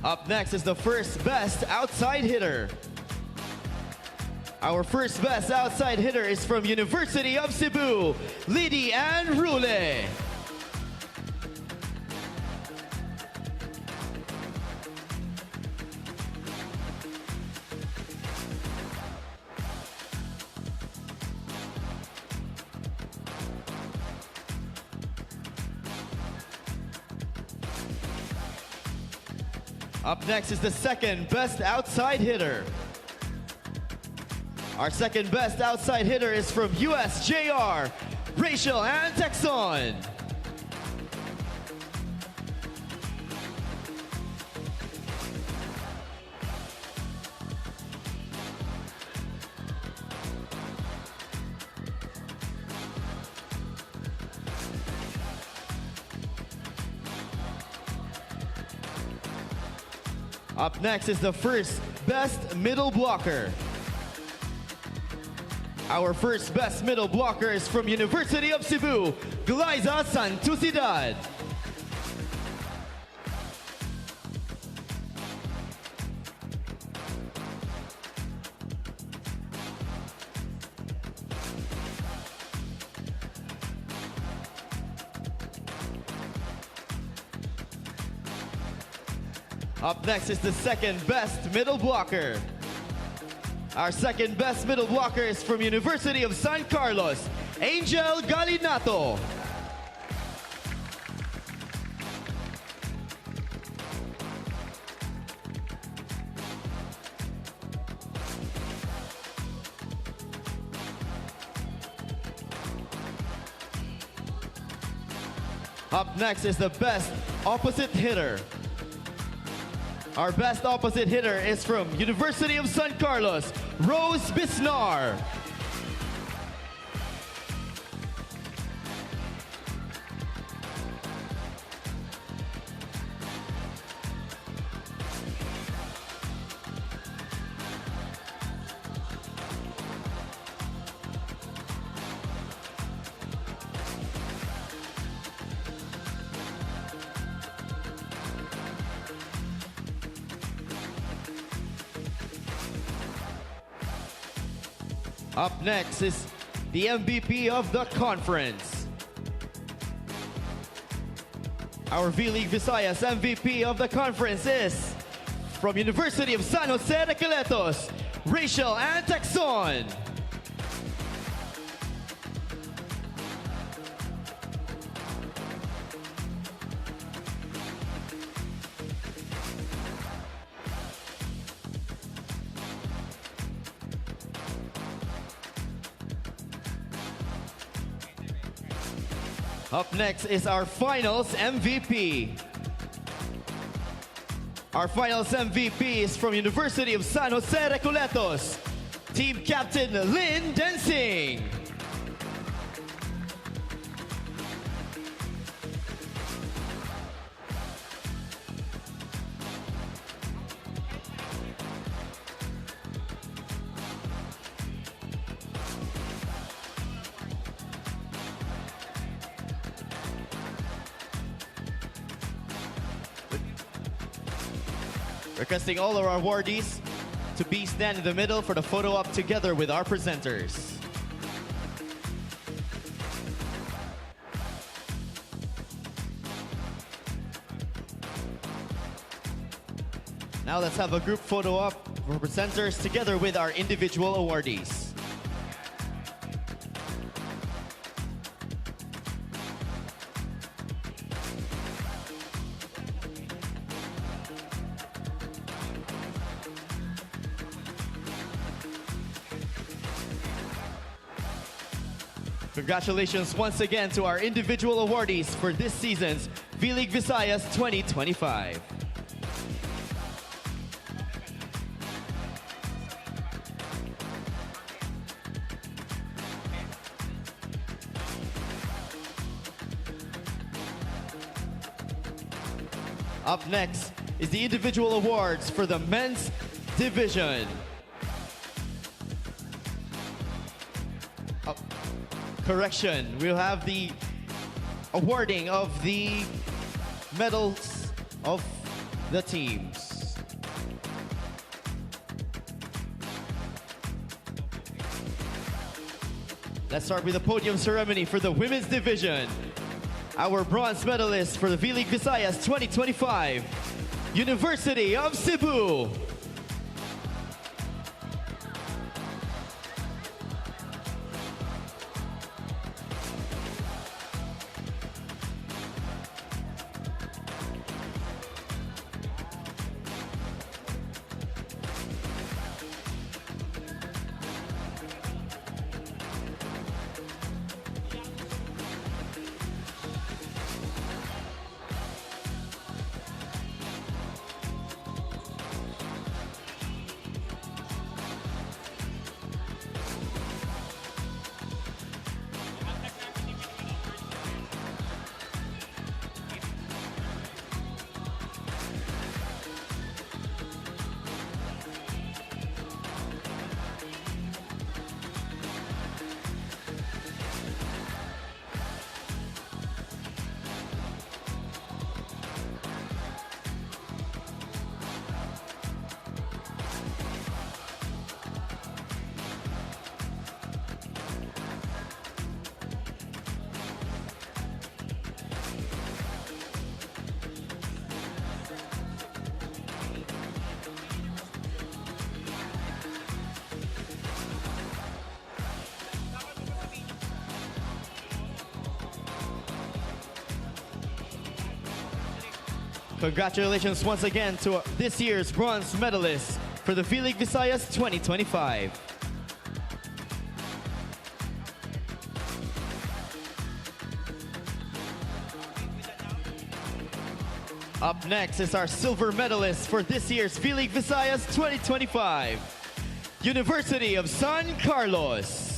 Up next is the first best outside hitter. Our first best outside hitter is from University of Cebu, Lidi and Rule. Up next is the second best outside hitter. Our second best outside hitter is from USJR, Rachel Ann Texon. Up next is the first best middle blocker. Our first best middle blocker is from University of Cebu, Glyza Santusidad. Up next is the second best middle blocker. Our second best middle blocker is from University of San Carlos, Angel Galinato. Up next is the best opposite hitter. Our best opposite hitter is from University of San Carlos, Rose Bisnar. Up next is the MVP of the conference. Our V-League Visayas MVP of the conference is from University of San Jose de Coletos, Rachel Ann Texon. Up next is our finals MVP. Our finals MVP is from University of San Jose de Coletos, Team Captain Lynn Densing. Requesting all of our awardees to stand in the middle for the photo op together with our presenters. Now let's have a group photo op for presenters together with our individual awardees. Congratulations once again to our individual awardees for this season's V-League Visayas 2025. Up next is the individual awards for the men's division. Correction, we'll have the awarding of the medals of the teams. Let's start with the podium ceremony for the women's division. Our bronze medalist for the V-League Visayas 2025, University of Cebu. Congratulations once again to this year's bronze medalist for the V-League Visayas 2025. Up next is our silver medalist for this year's V-League Visayas 2025, University of San Carlos.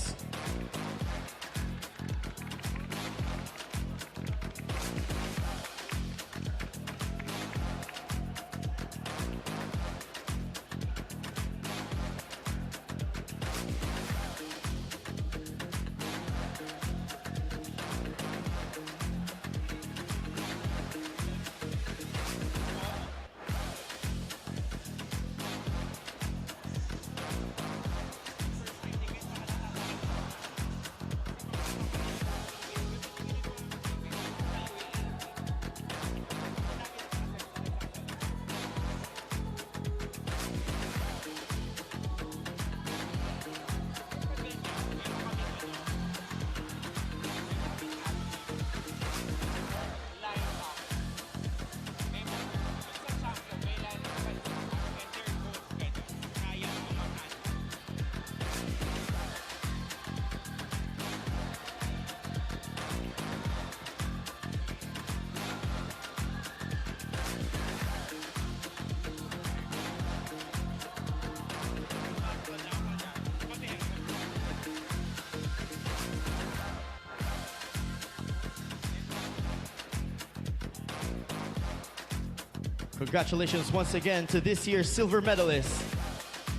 Congratulations once again to this year's silver medalist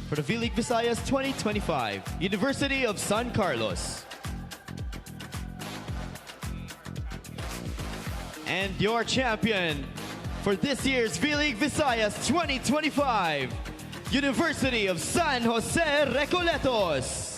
for the V-League Visayas 2025, University of San Carlos. And your champion for this year's V-League Visayas 2025, University of San Jose Recoletos.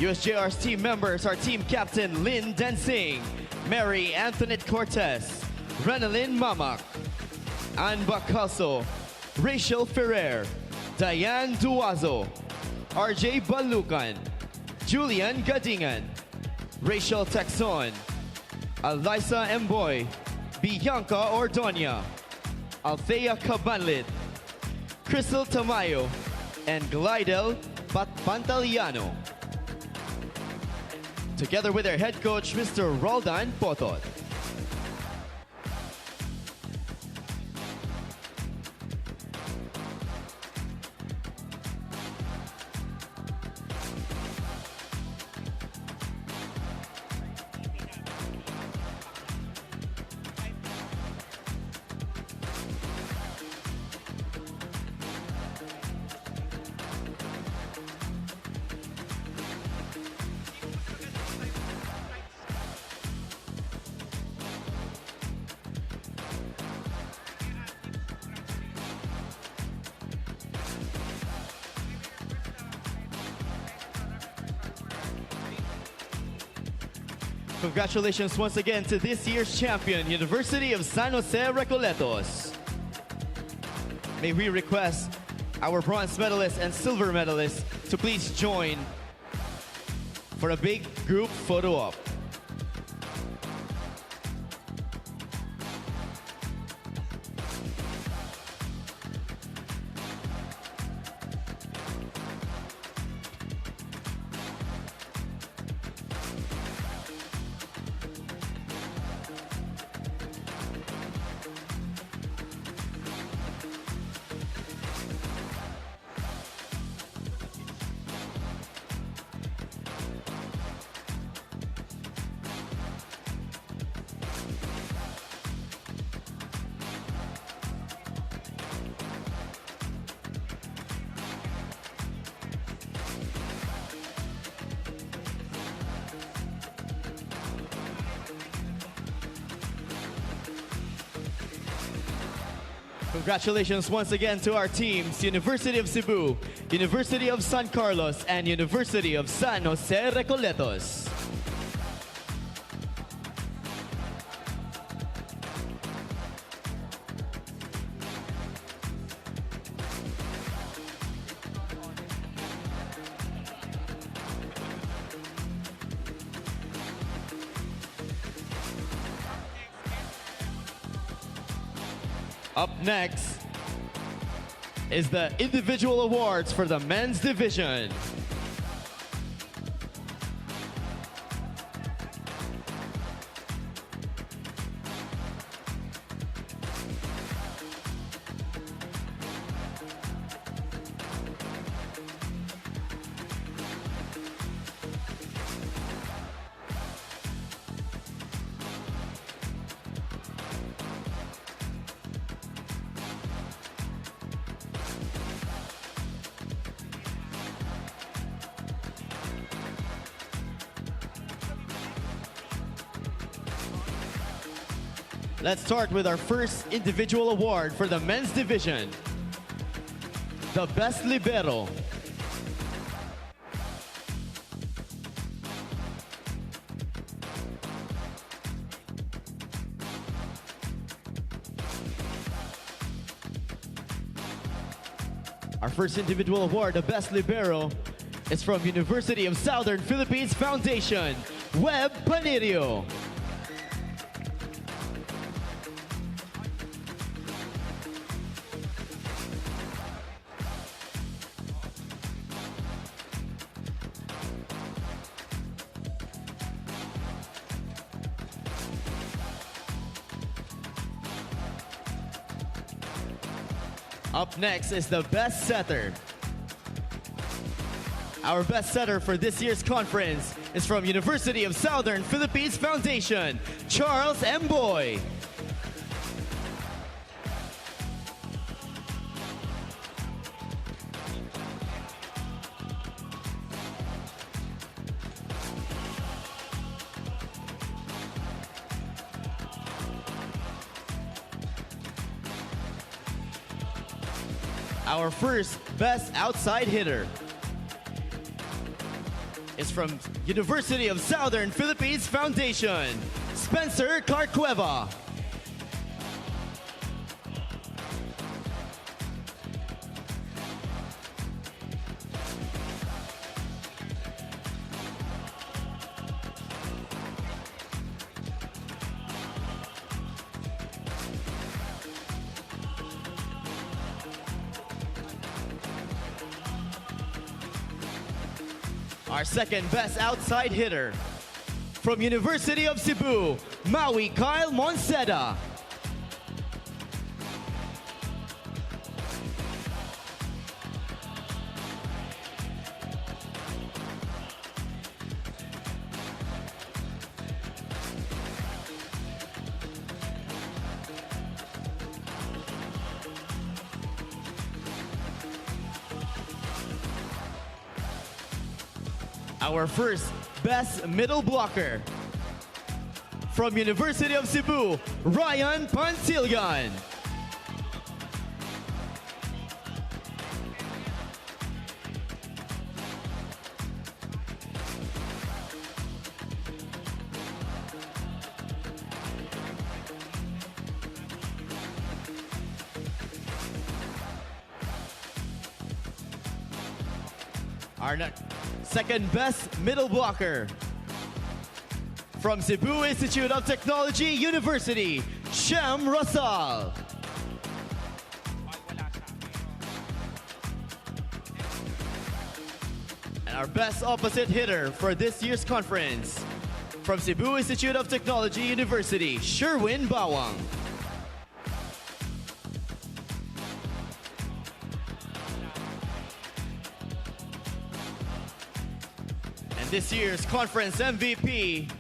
USJR's team members are team captain Lynn Densing, Mary Antoinette Cortez, Renalyn Mamak, Ann Bacalso, Rachel Ferrer, Diane Duazo, RJ Balucan, Julian Gadingan, Rachel Texon, Alyssa Emboy, Bianca Ordonia, Althea Cabanlit, Crystal Tamayo, and Glidel Pantaliano, together with their head coach, Mr. Roldan Potot. Congratulations once again to this year's champion, University of San Jose Recoletos. May we request our bronze medalists and silver medalists to please join for a big group photo op. Congratulations once again to our teams, University of Cebu, University of San Carlos, and University of San Jose Recoletos. Up next is the individual awards for the men's division. Let's start with our first individual award for the men's division. The Best Libero. Our first individual award, the Best Libero, is from University of Southern Philippines Foundation, Web Panirio. Up next is the Best Setter. Our best setter for this year's conference is from University of Southern Philippines Foundation, Charles M. Boy. Our first Best Outside Hitter is from University of Southern Philippines Foundation, Spencer Carcueva. Our second Best Outside Hitter, from University of Cebu, Maui Kyle Monseda. Our first Best Middle Blocker, from University of Cebu, Ryan Pansilgan. Our second Best Middle Blocker, from Cebu Institute of Technology University, Shem Rosal. And our Best Opposite Hitter for this year's conference, from Cebu Institute of Technology University, Sherwin Bawang. This year's conference MVP,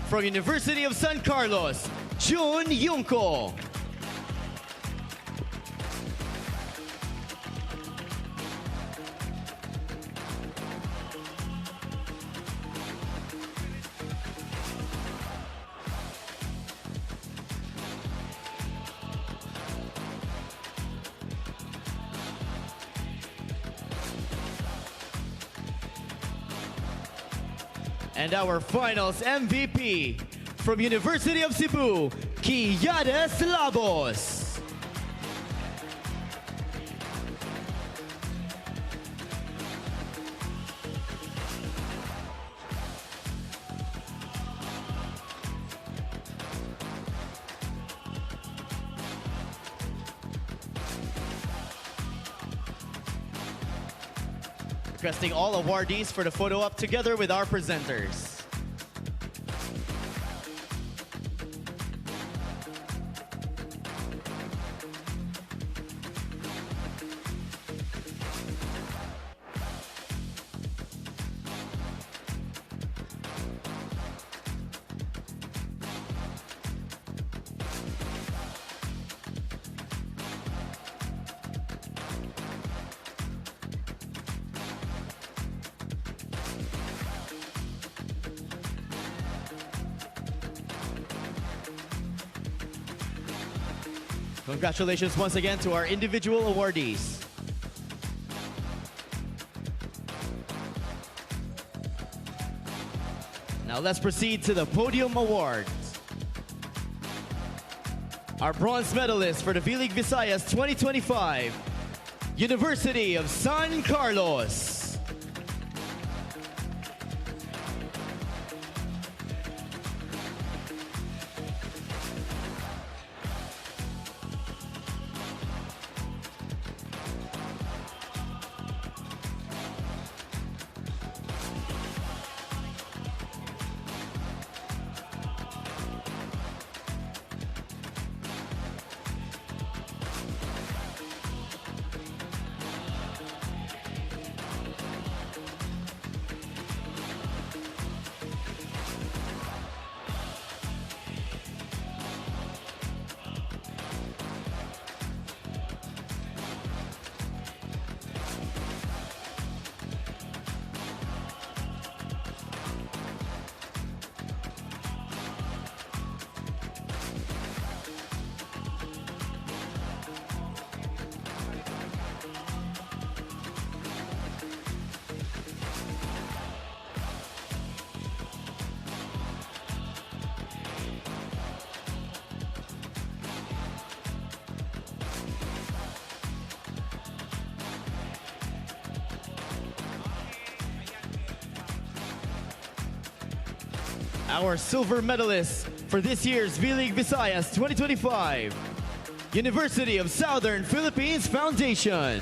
from University of San Carlos, Jun Yungko. And our finals MVP, from University of Cebu, Quillades Labos. Requesting all awardees for the photo op together with our presenters. Congratulations once again to our individual awardees. Now let's proceed to the podium awards. Our bronze medalist for the V-League Visayas 2025, University of San Carlos. Our silver medalist for this year's V-League Visayas 2025, University of Southern Philippines Foundation.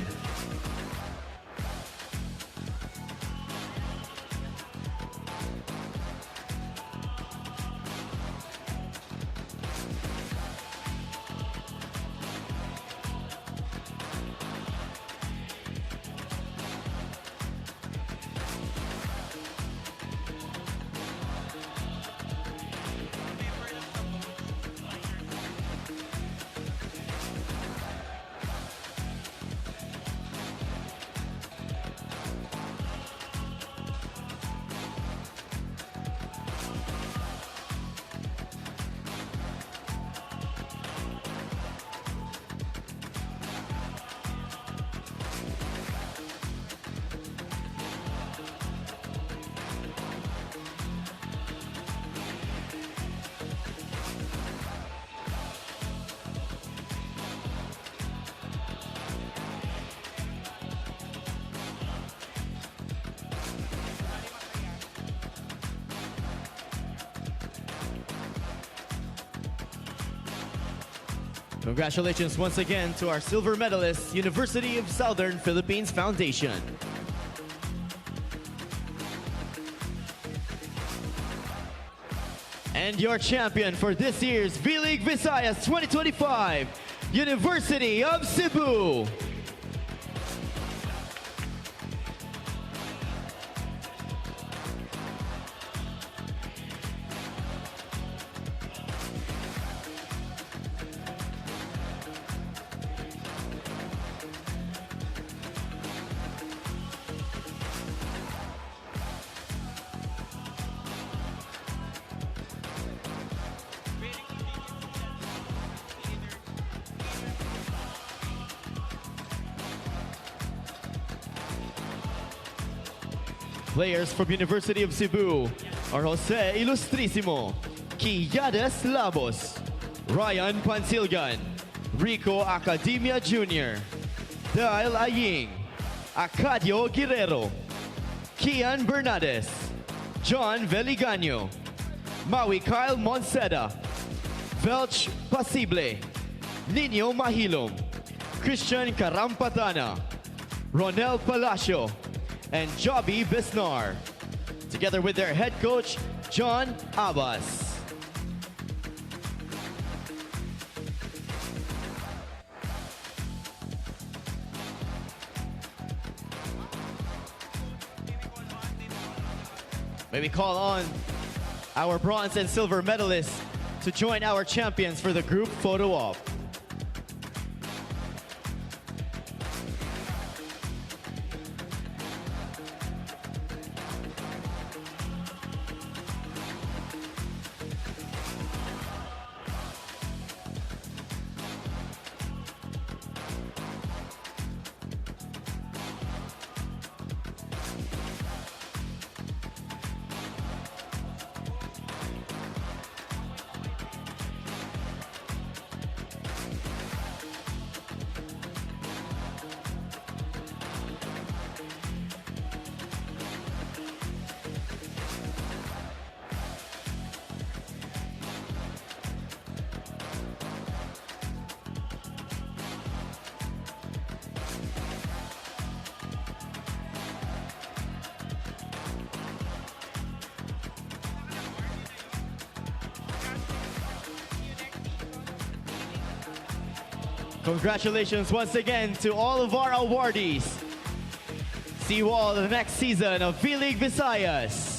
Congratulations once again to our silver medalist, University of Southern Philippines Foundation. And your champion for this year's V-League Visayas 2025, University of Cebu. Players from University of Cebu are Jose Ilustrisimo, Quillades Labos, Ryan Pansilgan, Rico Academia Jr., Dale Aying, Acadio Guerrero, Kian Bernades, John Veligano, Maui Kyle Monseda, Velch Pasible, Nino Mahilom, Christian Karampatana, Ronel Palacio, and Joby Bisnar, together with their head coach, John Abbas. May we call on our bronze and silver medalists to join our champions for the group photo op. Congratulations once again to all of our awardees. See you all in the next season of V-League Visayas.